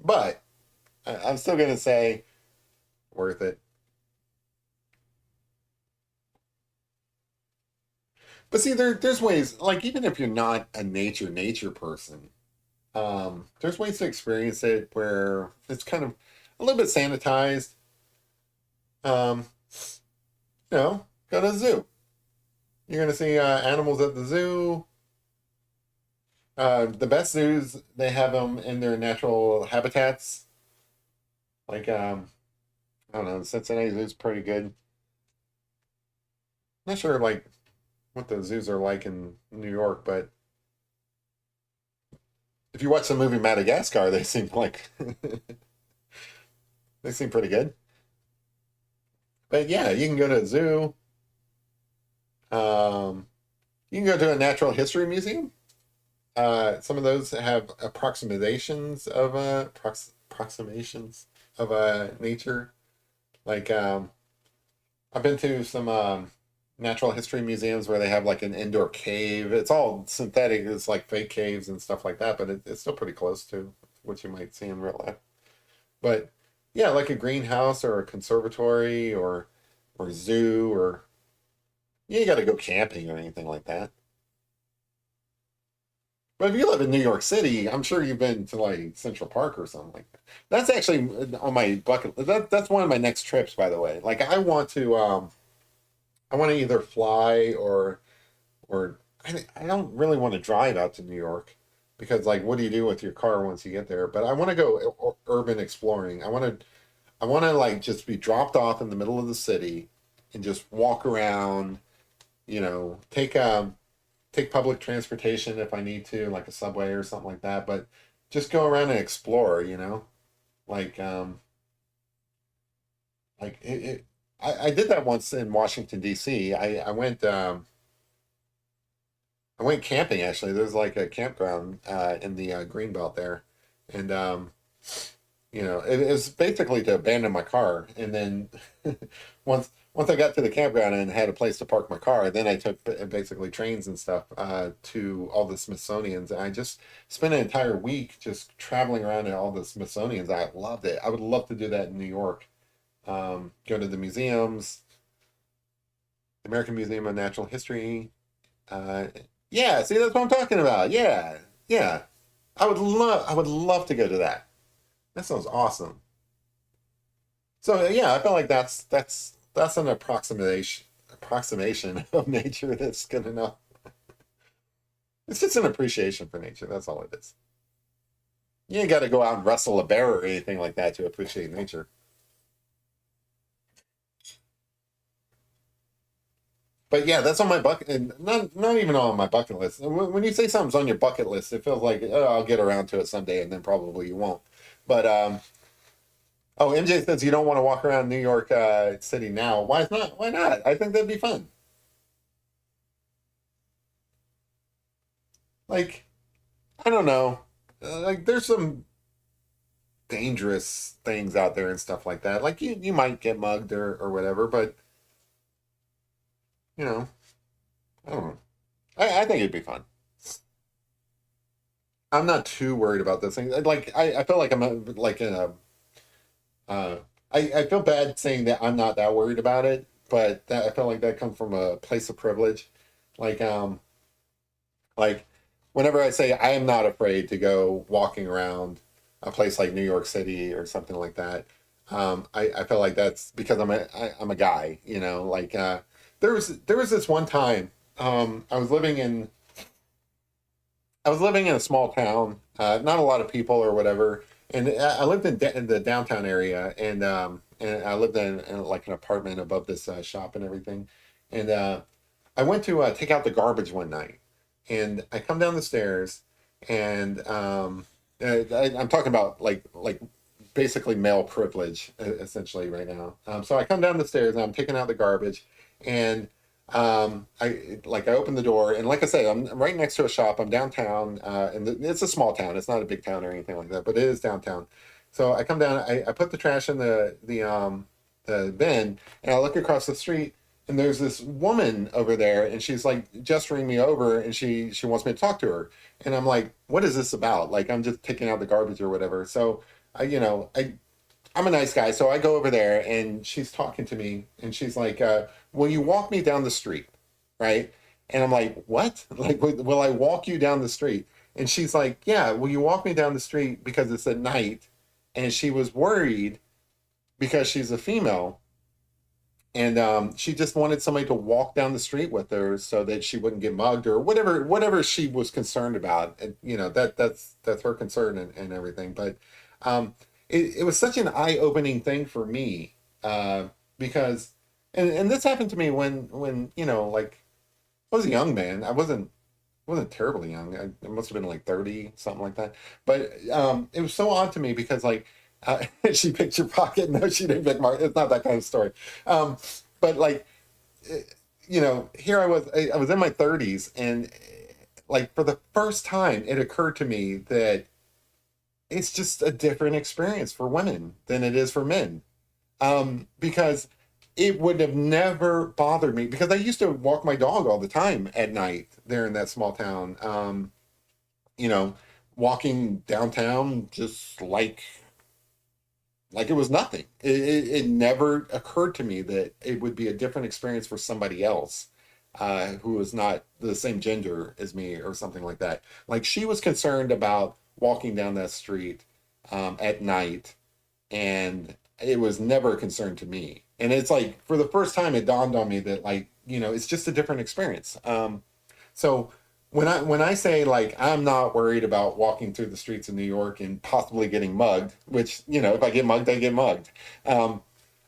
But I'm still gonna say worth it. But see, there's ways. Like even if you're not a nature person, there's ways to experience it where it's kind of a little bit sanitized. Um, go to the zoo. You're gonna see animals at the zoo. The best zoos, they have them in their natural habitats. Like, I don't know, Cincinnati Zoo's pretty good. Not sure like what the zoos are like in New York, but if you watch the movie Madagascar, they seem like they seem pretty good. But yeah, you can go to a zoo. Um, you can go to a natural history museum. Some of those have approximations of nature. Like I've been to some natural history museums where they have like an indoor cave. It's all synthetic. It's like fake caves and stuff like that, but it's still pretty close to what you might see in real life. But yeah, like a greenhouse or a conservatory or zoo or you got to go camping or anything like that. But if you live in New York City, I'm sure you've been to like Central Park or something like that. That's actually on my bucket. That's one of my next trips, by the way. Like I want to either fly or I don't really want to drive out to New York because like what do you do with your car once you get there? But I want to go urban exploring. I want to like just be dropped off in the middle of the city and just walk around, take public transportation if I need to, like a subway or something like that, but just go around and explore, like I did that once in Washington D.C. I went camping actually. There's like a campground in the green belt there, and it was basically to abandon my car. And then once I got to the campground and had a place to park my car, then I took basically trains and stuff to all the Smithsonian's. And I just spent an entire week just traveling around at all the Smithsonian's. I loved it. I would love to do that in New York. Go to the museums, the American Museum of Natural History. Uh, yeah, see, that's what I'm talking about. Yeah, yeah. I would love to go to that. That sounds awesome. So yeah, I feel like that's an approximation of nature that's good enough. It's just an appreciation for nature. That's all it is. You ain't got to go out and wrestle a bear or anything like that to appreciate nature. But yeah, that's on my bucket, and not even on my bucket list. And when you say something's on your bucket list, it feels like oh, I'll get around to it someday, and then probably you won't. But oh, MJ says you don't want to walk around New York City now. Why not? Why not? I think that'd be fun. Like I don't know, like there's some dangerous things out there and stuff like that. Like you might get mugged or whatever, but you know, I don't know. I think it'd be fun. I'm not too worried about this thing. Like I feel like I'm like in a I feel bad saying that I'm not that worried about it, but that I feel like that comes from a place of privilege. Like like whenever I say I am not afraid to go walking around a place like New York City or something like that, I feel like that's because I'm a guy, like there was this one time I was living in a small town, not a lot of people or whatever, and I lived in the downtown area, and I lived in like an apartment above this shop and everything, and I went to take out the garbage one night, and I come down the stairs, and I'm talking about like basically male privilege essentially right now. So I come down the stairs and I'm taking out the garbage, and I open the door, and like I say, I'm right next to a shop. I'm downtown, and it's a small town. It's not a big town or anything like that, but it is downtown. So I come down, I put the trash in the bin, and I look across the street, and there's this woman over there, and she's like gesturing me over, and she wants me to talk to her, and I'm like, what is this about? Like I'm just taking out the garbage or whatever. So I'm a nice guy, so I go over there and she's talking to me and she's like, "Will you walk me down the street?" Right? And I'm like, "What? Like, will I walk you down the street?" And she's like, "Yeah, will you walk me down the street because it's at night?" And she was worried because she's a female and she just wanted somebody to walk down the street with her so that she wouldn't get mugged or whatever she was concerned about. And, that's her concern and everything. But um, it was such an eye-opening thing for me, because and this happened to me when like I was a young man. I wasn't terribly young. I must have been like 30, something like that. But it was so odd to me because like she picked your pocket. No, she didn't pick my. It's not that kind of story. Um, but like eh, here I was in my 30s, and like for the first time, it occurred to me that it's just a different experience for women than it is for men. Because it would have never bothered me because I used to walk my dog all the time at night there in that small town. You know, walking downtown just like it was nothing. It never occurred to me that it would be a different experience for somebody else who was not the same gender as me or something like that. Like she was concerned about walking down that street at night, and it was never a concern to me. And it's like for the first time, it dawned on me that like it's just a different experience. So when I say like I'm not worried about walking through the streets of New York and possibly getting mugged, which if I get mugged, I get mugged. Um,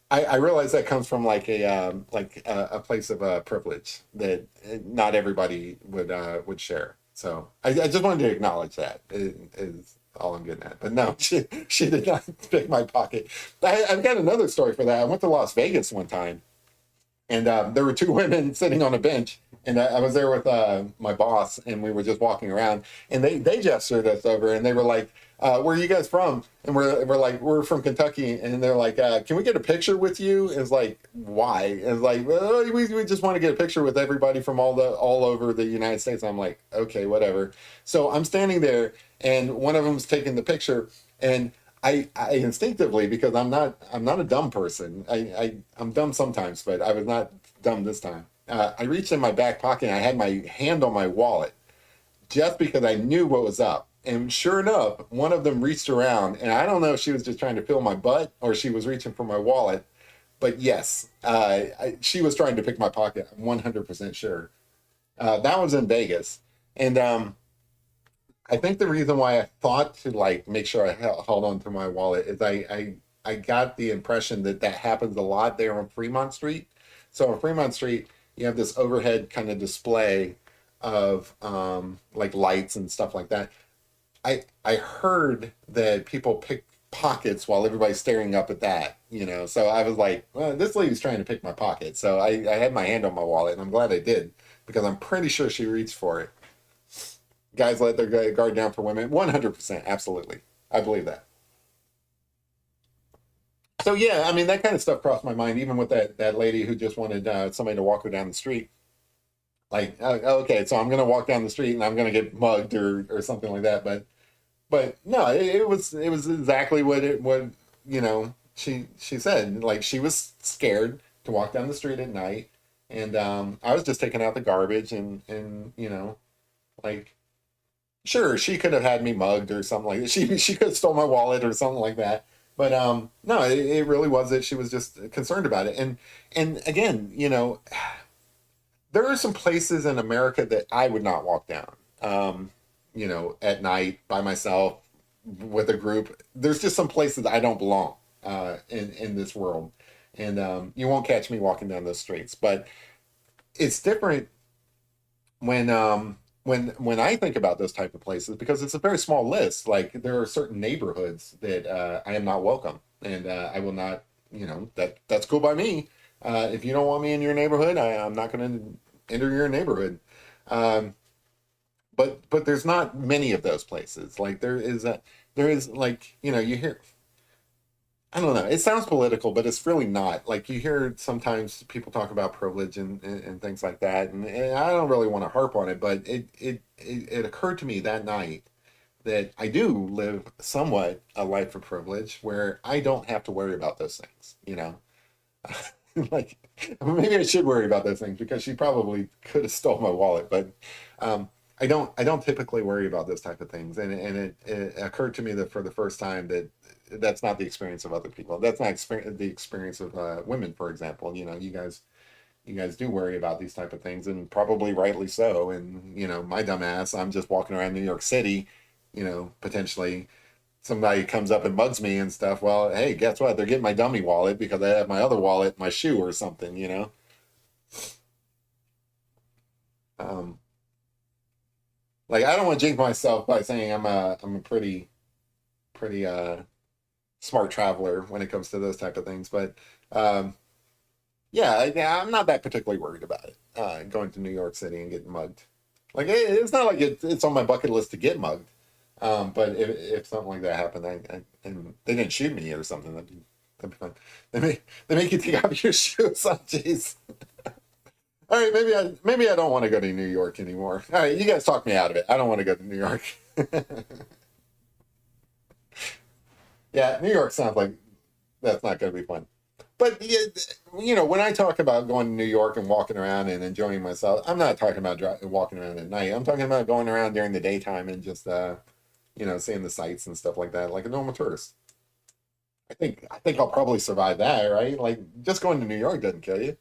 I realize that comes from like a place of privilege that not everybody would share. So I just wanted to acknowledge that is all I'm getting at. But no, she did not pick my pocket. I've got another story for that. I went to Las Vegas one time, and there were two women sitting on a bench, and I was there with my boss, and we were just walking around, and they gestured us over, and they were like, "Where are you guys from?" And we're like, "We're from Kentucky," and they're like, "Can we get a picture with you?" And it's like, "Why?" And it's like, "Well, we just want to get a picture with everybody from all over the United States." I'm like, "Okay, whatever." So I'm standing there, and one of them's taking the picture, and I instinctively, because I'm not a dumb person. I'm dumb sometimes, but I was not dumb this time. I reached in my back pocket and I had my hand on my wallet just because I knew what was up. And sure enough, one of them reached around, and I don't know if she was just trying to feel my butt or she was reaching for my wallet. But yes, she was trying to pick my pocket. I'm 100% sure. That was in Vegas, and I think the reason why I thought to like make sure I held on to my wallet is I got the impression that that happens a lot there on Fremont Street. So on Fremont Street, you have this overhead kind of display of like lights and stuff like that. I heard that people pick pockets while everybody's staring up at that, So I was like, well, this lady's trying to pick my pocket. So I had my hand on my wallet, and I'm glad I did because I'm pretty sure she reached for it. Guys let their guard down for women. 100%, absolutely. I believe that. So yeah, I mean that kind of stuff crossed my mind, even with that lady who just wanted somebody to walk her down the street. Like, okay, so I'm gonna walk down the street and I'm gonna get mugged or something like that. But no, it was exactly what she said. Like she was scared to walk down the street at night, and I was just taking out the garbage and like sure, she could have had me mugged or something like that. She could have stole my wallet or something like that. But no, it really was that she was just concerned about it. And again, there are some places in America that I would not walk down. At night by myself with a group. There's just some places I don't belong in this world, and you won't catch me walking down those streets. But it's different when I think about those type of places because it's a very small list. Like there are certain neighborhoods that I am not welcome, and I will not. That's cool by me. If you don't want me in your neighborhood, I'm not going to enter your neighborhood. Um, but there's not many of those places. Like there is like you hear. I don't know. It sounds political, but it's really not. Like you hear sometimes people talk about privilege and things like that, and I don't really want to harp on it, but it occurred to me that night that I do live somewhat a life of privilege where I don't have to worry about those things. Like maybe I should worry about those things because she probably could have stole my wallet, but I don't typically worry about those type of things, and it occurred to me that for the first time that that's not the experience of other people. That's not the experience of women, for example. You guys do worry about these type of things, and probably rightly so. And my dumb ass, I'm just walking around New York City, potentially somebody comes up and bugs me and stuff. Well, hey, guess what? They're getting my dummy wallet because I have my other wallet, in my shoe or something. Um, like I don't want to jinx myself by saying I'm a pretty smart traveler when it comes to those type of things, but um, yeah, I'm not that particularly worried about it. Going to New York City and getting mugged. Like it's not like it's on my bucket list to get mugged. But if something like that happened, and they didn't shoot me or something, that'd be fun. They make you take off your shoes. Oh, jeez. All right, maybe I don't want to go to New York anymore. All right, you guys talk me out of it. I don't want to go to New York. Yeah, New York sounds like that's not going to be fun. But yeah, when I talk about going to New York and walking around and enjoying myself, I'm not talking about walking around at night. I'm talking about going around during the daytime and just seeing the sights and stuff like that, like a normal tourist. I think I'll probably survive that, right? Like just going to New York doesn't kill you.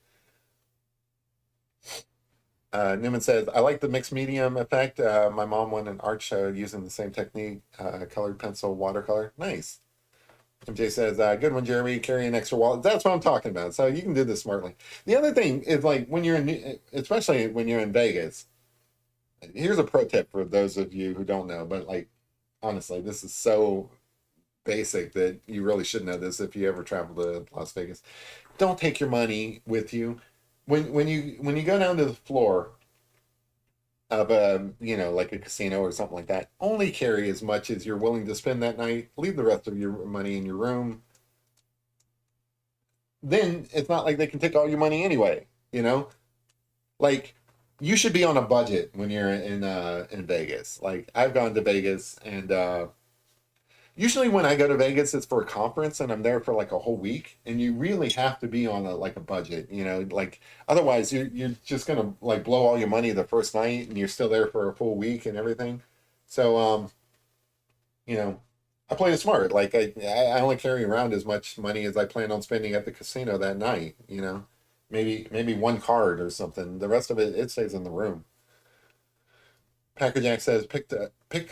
Newman says, I like the mixed medium effect. My mom won an art show using the same technique, colored pencil, watercolor. Nice. MJ says, good one, Jeremy. Carry an extra wallet. That's what I'm talking about. So you can do this smartly. The other thing is like when you're especially when you're in Vegas, here's a pro tip for those of you who don't know, but like honestly, this is so basic that you really should know this if you ever travel to Las Vegas. Don't take your money with you. When you go down to the floor of like a casino or something like that, only carry as much as you're willing to spend that night. Leave the rest of your money in your room. Then it's not like they can take all your money anyway, you know? Like you should be on a budget when you're in Vegas. Like I've gone to Vegas and usually when I go to Vegas, it's for a conference and I'm there for like a whole week. And you really have to be on a budget, like otherwise you're just gonna like blow all your money the first night and you're still there for a full week and everything. So you know, I play it smart. Like I only carry around as much money as I plan on spending at the casino that night. Maybe one card or something. The rest of it stays in the room. Packer Jack says, pick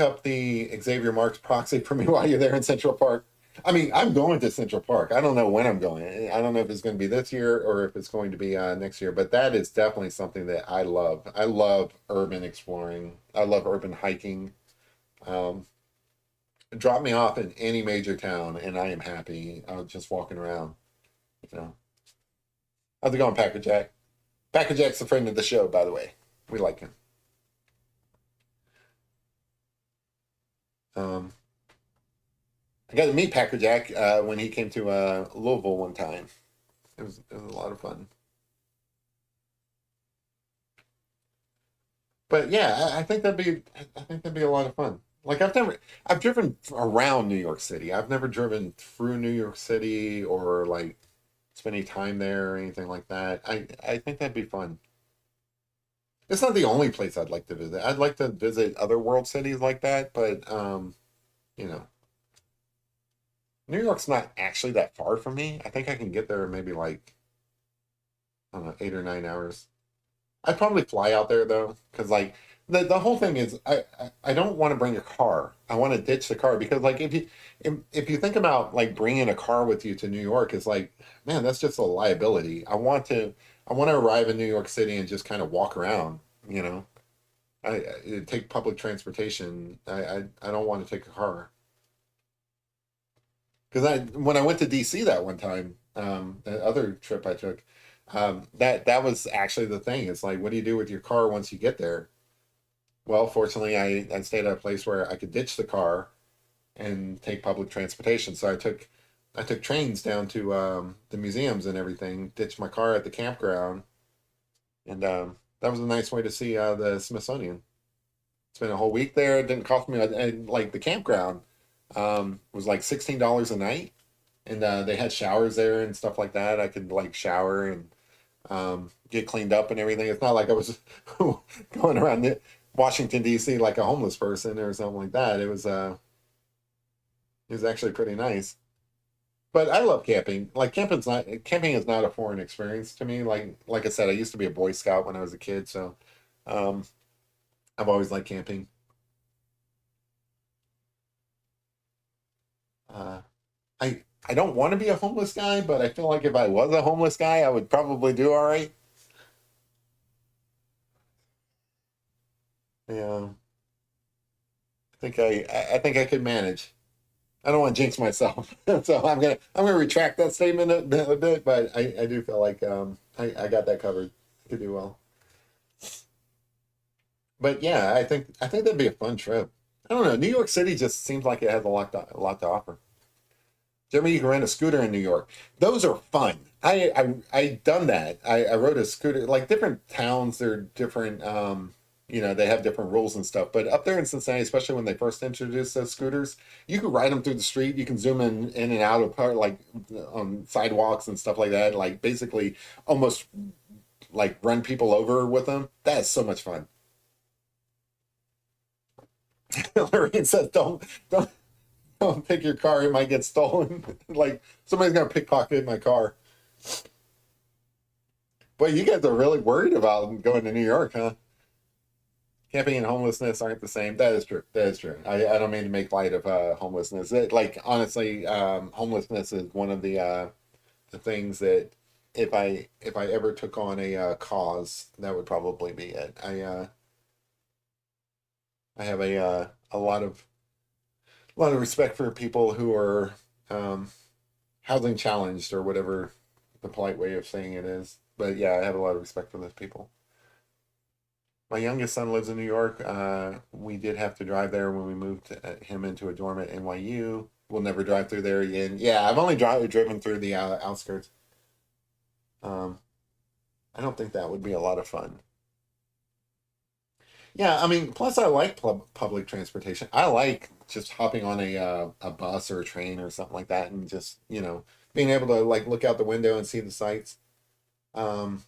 up the Xavier Marks proxy for me while you're there in Central Park. I mean, I'm going to Central Park. I don't know when I'm going. I don't know if it's going to be this year or if it's going to be next year, but that is definitely something that I love. I love urban exploring. I love urban hiking. Um, Drop me off in any major town and I am happy. I'm just walking around, you know. How's it going, Packer Jack? Packer Jack's a friend of the show, by the way. We like him. Um, I got to meet Packer Jack when he came to Louisville one time. It was a lot of fun. But yeah, I think that'd be a lot of fun. Like I've driven around New York City. I've never driven through New York City or like spent any time there or anything like that. I think that'd be fun. It's not the only place I'd like to visit. I'd like to visit other world cities like that, but you know, New York's not actually that far from me. I think I can get there in maybe like I don't know, 8 or 9 hours. I'd probably fly out there though, because like the whole thing is I don't want to bring a car. I want to ditch the car because like if you think about like bringing a car with you to New York, it's like man, that's just a liability. I want to arrive in New York City and just kind of walk around. You know, take public transportation. I don't want to take a car because I when I went to DC that one time, the other trip I took, that was actually the thing. It's like, what do you do with your car once you get there? Well, fortunately, I stayed at a place where I could ditch the car and take public transportation. So I took trains down to the museums and everything, ditched my car at the campground, and that was a nice way to see the Smithsonian. Spent a whole week there. It didn't cost me like the campground was like $16 a night, and they had showers there and stuff like that. I could like shower and get cleaned up and everything. It's not like I was going around Washington D.C. like a homeless person or something like that. It was actually pretty nice. But I love camping. Like camping is not a foreign experience to me. Like I said, I used to be a Boy Scout when I was a kid, so um, I've always liked camping. Uh, I don't want to be a homeless guy, but I feel like if I was a homeless guy, I would probably do all right. Yeah, I think I could manage. I don't want to jinx myself, so I'm gonna retract that statement a bit. But I do feel like I got that covered to do well. But yeah, I think that'd be a fun trip. I don't know. New York City just seems like it has a lot to offer. Jeremy, you can rent a scooter in New York. Those are fun. I done that. I rode a scooter. Like different towns, they're different. They have different rules and stuff. But up there in Cincinnati, especially when they first introduced those scooters, you could ride them through the street. You can zoom in and out of like on sidewalks and stuff like that. Like basically, almost like run people over with them. That is so much fun. Lorraine says, don't take your car. It might get stolen. Like somebody's gonna pickpocket my car. But you guys are really worried about going to New York, huh? Camping and homelessness aren't the same. That is true. That is true. I don't mean to make light of homelessness. Like honestly, homelessness is one of the things that if I ever took on a cause, that would probably be it. I have a lot of respect for people who are um, housing challenged or whatever the polite way of saying it is. But yeah, I have a lot of respect for those people. My youngest son lives in New York. We did have to drive there when we moved him into a dorm at NYU. We'll never drive through there again. Yeah, I've only driven through the outskirts. Um, I don't think that would be a lot of fun. Yeah, I mean, plus I like public transportation. I like just hopping on a bus or a train or something like that, and just being able to like look out the window and see the sights. Um,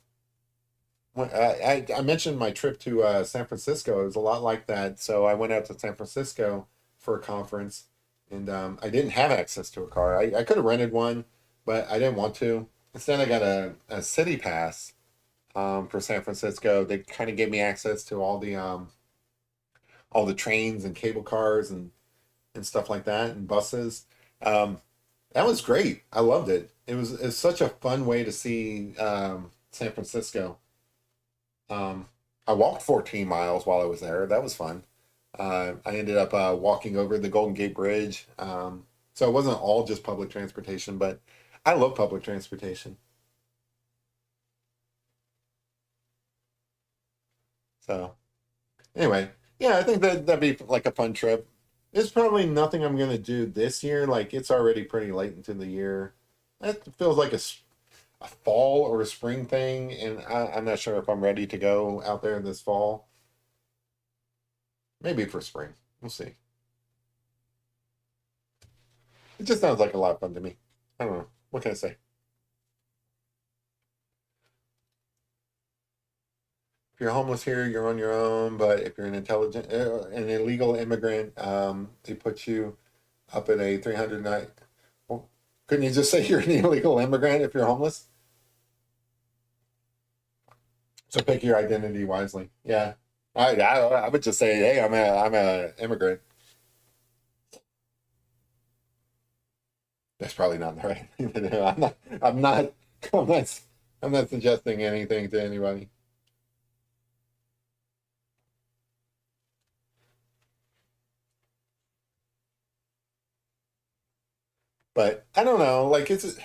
I mentioned my trip to San Francisco. It was a lot like that. So I went out to San Francisco for a conference, and I didn't have access to a car. I could have rented one, but I didn't want to. Instead, I got a city pass for San Francisco. They kind of gave me access to all the trains and cable cars and stuff like that and buses. Um, that was great. I loved it. It's such a fun way to see San Francisco. I walked 14 miles while I was there. That was fun. I ended up walking over the Golden Gate Bridge. So it wasn't all just public transportation, but I love public transportation. So anyway, yeah, I think that'd be like a fun trip. It's probably nothing I'm gonna do this year. Like it's already pretty late into the year. That feels like a fall or a spring thing, and I'm not sure if I'm ready to go out there this fall. Maybe for spring. We'll see. It just sounds like a lot of fun to me. I don't know. What can I say? If you're homeless here, you're on your own. But if you're an illegal immigrant, they put you up at a 300 night. Well, couldn't you just say you're an illegal immigrant if you're homeless? So pick your identity wisely. Yeah, I would just say, hey, I'm a immigrant. That's probably not the right thing to do. I'm not I'm not I'm not suggesting anything to anybody. But I don't know. Like the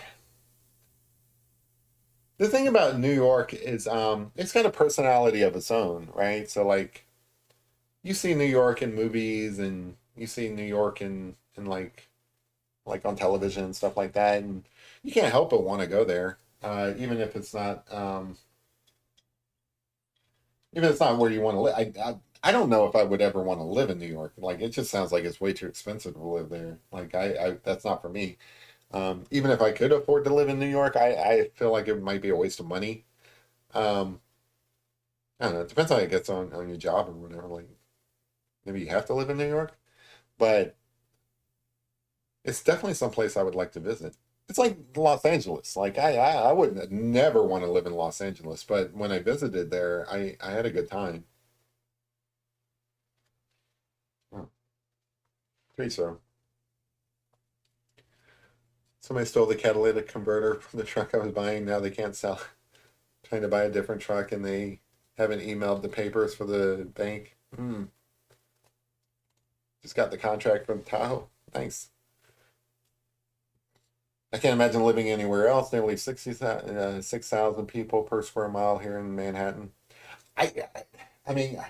thing about New York is it's got a personality of its own, right? So like you see New York in movies and you see New York in like on television and stuff like that, and you can't help but want to go there. Even if it's not even if it's not where you want to live. I don't know if I would ever want to live in New York. Like it just sounds like it's way too expensive to live there. Like I that's not for me. Even if I could afford to live in New York, I feel like it might be a waste of money. Um, I don't know. It depends how it gets on your job or whatever. Like maybe you have to live in New York, but it's definitely someplace I would like to visit. It's like Los Angeles. Like I would never want to live in Los Angeles, but when I visited there, I had a good time. Oh, pretty so. Somebody stole the catalytic converter from the truck I was buying. Now they can't sell. Trying to buy a different truck, and they haven't emailed the papers for the bank. Hmm. Just got the contract from Tahoe. Thanks. I can't imagine living anywhere else. Nearly 6,000 people per square mile here in Manhattan. I, I mean,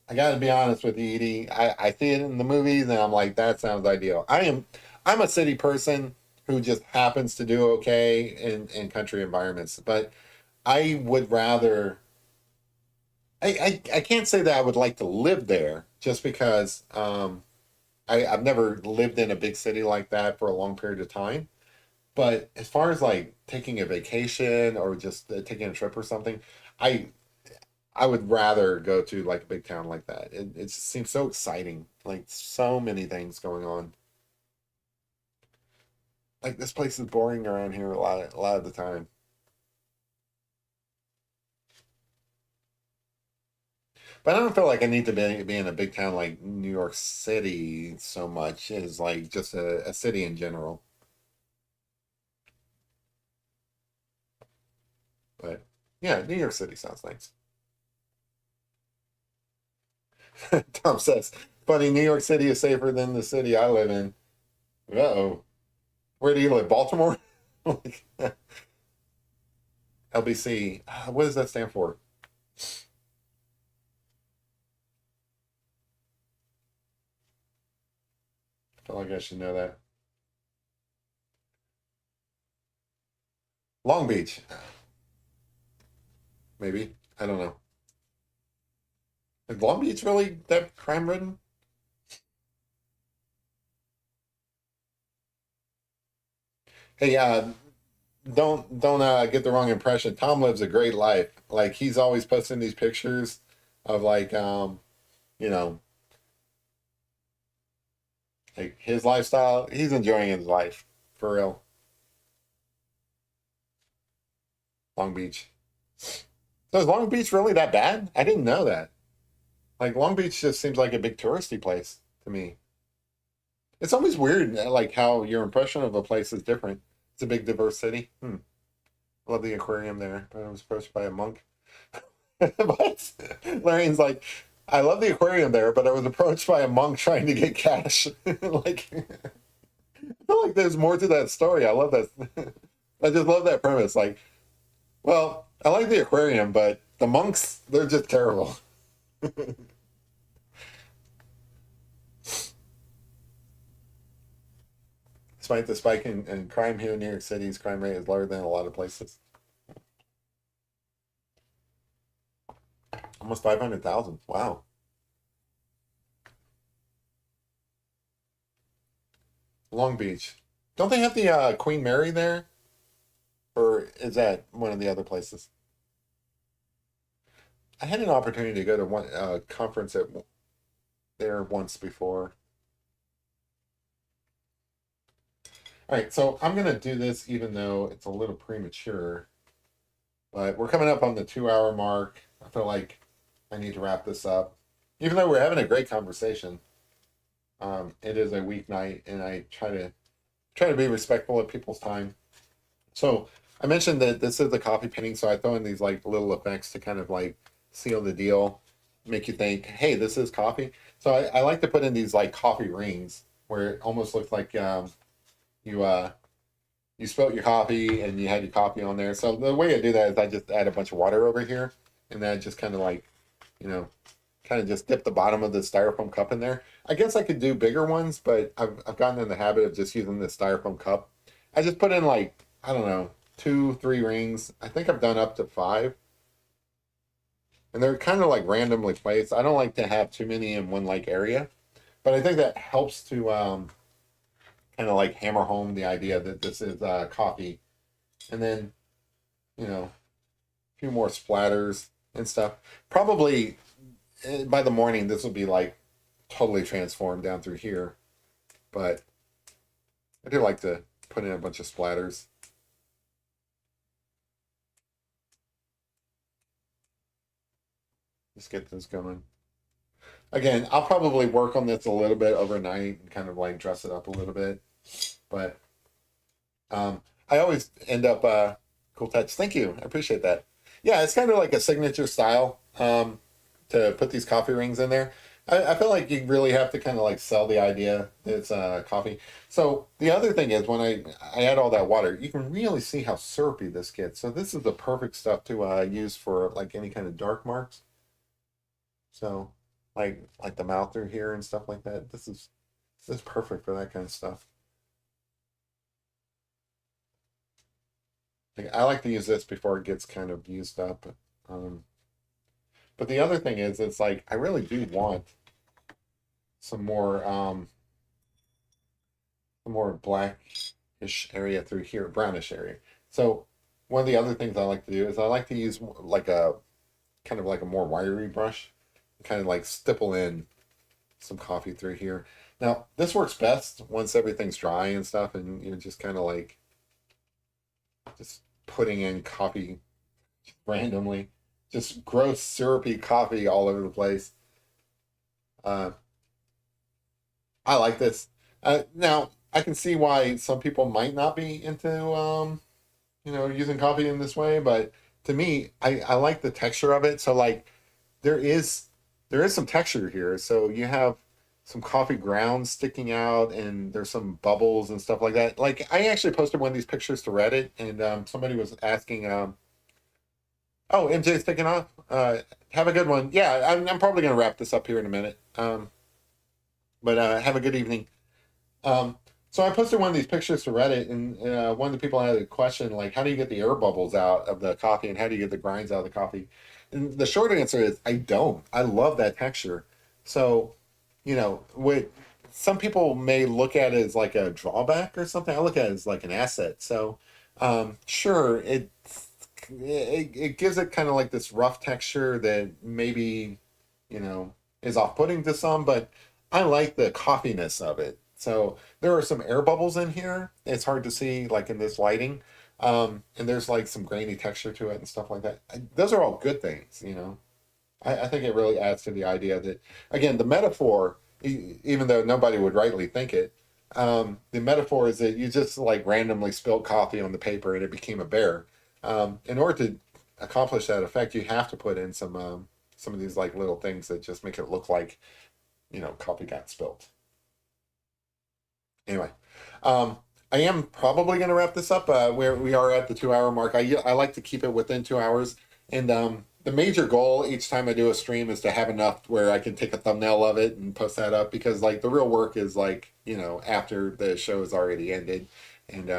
I got to be honest with you, Edie. I see it in the movies, and I'm like, that sounds ideal. I'm a city person who just happens to do okay in country environments, but I would rather. I can't say that I would like to live there just because I've never lived in a big city like that for a long period of time. But as far as like taking a vacation or just taking a trip or something, I I would rather go to like a big town like that. It just seems so exciting. Like so many things going on. Like this place is boring around here a lot of the time. But I don't feel like I need to be in a big town like New York City so much as like just a city in general. But yeah, New York City sounds nice. Tom says, funny, New York City is safer than the city I live in. Uh-oh. Where do you live? Baltimore? LBC. What does that stand for? I feel like I should know that. Long Beach, maybe. I don't know. Is Long Beach really that crime ridden? Hey, don't get the wrong impression. Tom lives a great life. Like he's always posting these pictures of like you know, like his lifestyle. He's enjoying his life for real. Long Beach. So is Long Beach really that bad? I didn't know that. Like Long Beach just seems like a big touristy place to me. It's always weird, like how your impression of a place is different. It's a big, diverse city. Hmm. Love the aquarium there, but I was approached by a monk. But Larian's like, I love the aquarium there, but I was approached by a monk trying to get cash. Like, I feel like there's more to that story. I love that. I just love that premise. Like, well, I like the aquarium, but the monks, they're just terrible. Despite the spike in crime here in New York City's crime rate is lower than a lot of places. Almost 500,000. Wow. Long Beach. Don't they have the Queen Mary there? Or is that one of the other places? I had an opportunity to go to one conference there once before. All right, so I'm gonna do this even though it's a little premature, but we're coming up on the 2 hour mark. I feel like I need to wrap this up. Even though we're having a great conversation, it is a weeknight, and I try to be respectful of people's time. So I mentioned that this is the coffee painting, so I throw in these like little effects to kind of like seal the deal, make you think, hey, this is coffee. So I like to put in these like coffee rings where it almost looks like you you spilt your coffee and you had your coffee on there. So the way I do that is I just add a bunch of water over here, and then I just kind of like, you know, kind of just dip the bottom of the styrofoam cup in there. I guess I could do bigger ones, but I've gotten in the habit of just using the styrofoam cup. I just put in like, I don't know, two, three rings. I think I've done up to five. And they're kind of like randomly placed. I don't like to have too many in one like area, but I think that helps to kind of like hammer home the idea that this is coffee. And then, you know, a few more splatters and stuff. Probably by the morning, this will be like totally transformed down through here. But I do like to put in a bunch of splatters. Just get this going. Again, I'll probably work on this a little bit overnight and kind of like dress it up a little bit. But I always end up cool touch. Thank you. I appreciate that. Yeah, it's kind of like a signature style to put these coffee rings in there. I feel like you really have to kind of like sell the idea that it's coffee. So the other thing is when I add all that water, you can really see how syrupy this gets. So this is the perfect stuff to use for like any kind of dark marks. So like the mouth through here and stuff like that. This is perfect for that kind of stuff. Like, I like to use this before it gets kind of used up. Um, but the other thing is, it's like I really do want some more blackish area through here, brownish area. So one of the other things I like to do is I like to use like a kind of like a more wiry brush, kind of like stipple in some coffee through here. Now this works best once everything's dry and stuff, and you're just kind of like just putting in coffee randomly, just gross syrupy coffee all over the place. Uh, I like this. Now I can see why some people might not be into using coffee in this way, but to me, I like the texture of it. So like there is there is some texture here. So you have some coffee grounds sticking out, and there's some bubbles and stuff like that. Like I actually posted one of these pictures to Reddit, and somebody was asking, "Oh, MJ's taking off. Have a good one." Yeah, I'm probably gonna wrap this up here in a minute. But have a good evening. Um, so I posted one of these pictures to Reddit, and one of the people had a question like, "How do you get the air bubbles out of the coffee, and how do you get the grinds out of the coffee?" And the short answer is, I don't. I love that texture. So, what some people may look at it as like a drawback or something. I look at it as like an asset. So, sure, it gives it kind of like this rough texture that maybe you know is off-putting to some, but I like the coffeeness of it. So there are some air bubbles in here. It's hard to see like in this lighting. And there's like some grainy texture to it and stuff like that. Those are all good things. I think it really adds to the idea that, again, the metaphor, even though nobody would rightly think it, the metaphor is that you just like randomly spilled coffee on the paper and it became a bear. In order to accomplish that effect, you have to put in some of these like little things that just make it look like coffee got spilled. Anyway, um, I am probably going to wrap this up. Where we are at the 2 hour mark. I like to keep it within 2 hours, and the major goal each time I do a stream is to have enough where I can take a thumbnail of it and post that up, because like the real work is like after the show is already ended, and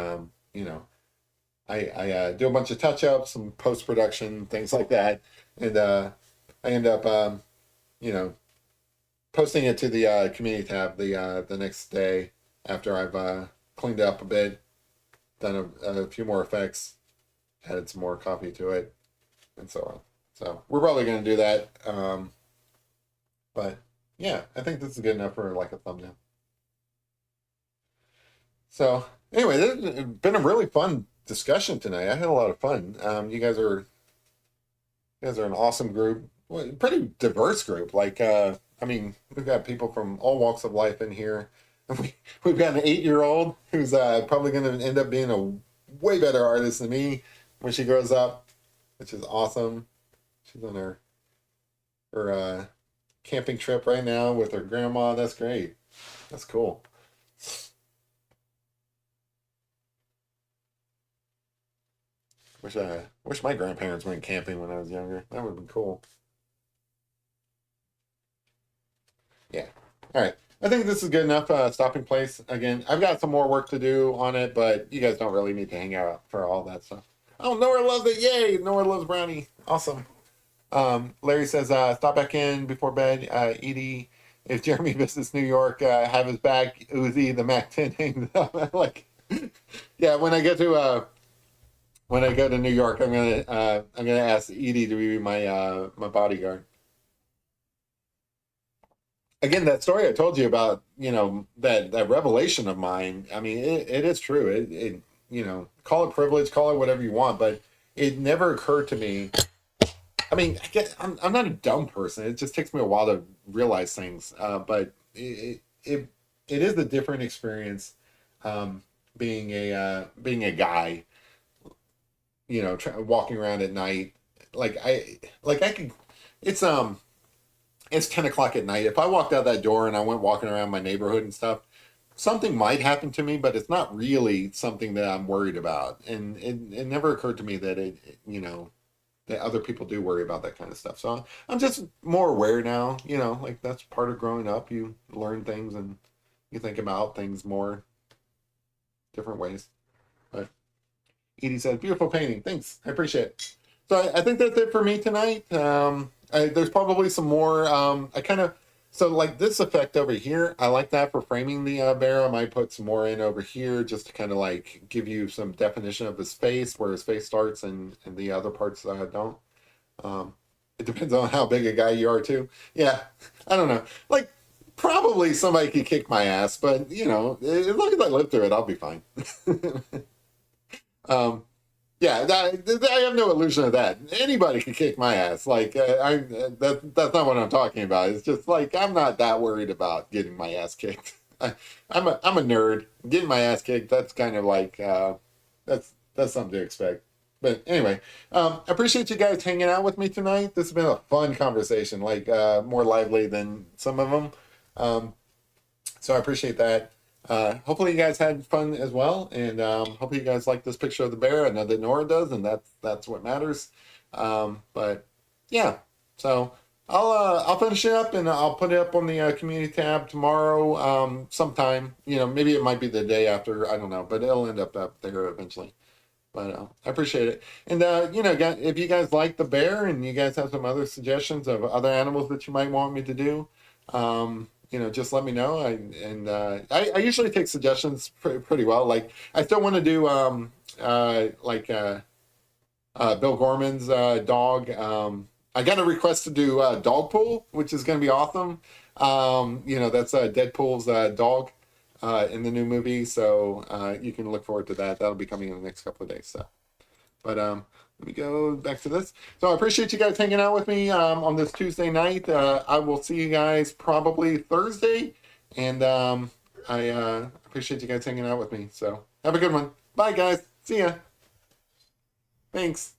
I do a bunch of touch ups, some post production things like that, and I end up you know posting it to the community tab the next day after I've cleaned it up a bit, done a few more effects, added some more coffee to it, and so on. So we're probably going to do that. But yeah, I think this is good enough for like a thumbnail. So anyway, this has been a really fun discussion tonight. I had a lot of fun. You guys are an awesome group. Well, pretty diverse group. Like, I mean, we've got people from all walks of life in here. We've got an 8-year-old who's probably going to end up being a way better artist than me when she grows up, which is awesome. She's on her camping trip right now with her grandma. That's great. That's cool. Wish my grandparents went camping when I was younger. That would have been cool. Yeah. All right. I think this is good enough stopping place. Again, I've got some more work to do on it, but you guys don't really need to hang out for all that stuff. Oh, Nora loves it. Yay. Nora loves brownie. Awesome. Larry says, stop back in before bed. Edie, if Jeremy visits New York, have his back Uzi, the Mac 10 hanged up. Like, yeah, when I go to New York, I'm gonna ask Edie to be my bodyguard. again, that story I told you about, that revelation of mine. I mean, it is true. Call it privilege, call it whatever you want, but it never occurred to me. I mean, I guess I'm not a dumb person. It just takes me a while to realize things. But it is a different experience, um, being a guy, walking around at night. I could. It's it's 10 o'clock at night. If I walked out that door and I went walking around my neighborhood and stuff, something might happen to me, but it's not really something that I'm worried about. And it never occurred to me that that other people do worry about that kind of stuff. So I'm just more aware now, like that's part of growing up. You learn things and you think about things more different ways. But Edie says, beautiful painting. Thanks. I appreciate it. So I think that's it for me tonight. There's probably some more. So like this effect over here, I like that for framing the bear. I might put some more in over here just to kind of like give you some definition of his face, where his face starts and the other parts don't. Um, it depends on how big a guy you are too. Yeah, I don't know. Like probably somebody could kick my ass, but as long as I live through it, I'll be fine. um, yeah, I have no illusion of that. Anybody can kick my ass. Like that's not what I'm talking about. It's just like I'm not that worried about getting my ass kicked. I'm a nerd. Getting my ass kicked. That's kind of like that's something to expect. But anyway, I appreciate you guys hanging out with me tonight. This has been a fun conversation, like more lively than some of them. Um, so I appreciate that. Hopefully you guys had fun as well, and hopefully you guys like this picture of the bear. I know that Nora does, and that's what matters. But yeah, so I'll finish it up and I'll put it up on the community tab tomorrow, sometime. Maybe it might be the day after. I don't know, but it'll end up there eventually. But I appreciate it. And if you guys like the bear and you guys have some other suggestions of other animals that you might want me to do, just let me know. I usually take suggestions pretty well. Like I still want to do Bill Gorman's dog. I got a request to do Dogpool, which is going to be awesome. That's Deadpool's dog in the new movie, so you can look forward to that. That'll be coming in the next couple of days. So, but let me go back to this. So I appreciate you guys hanging out with me on this Tuesday night. I will see you guys probably Thursday, and I appreciate you guys hanging out with me. So have a good one. Bye, guys. See ya. Thanks.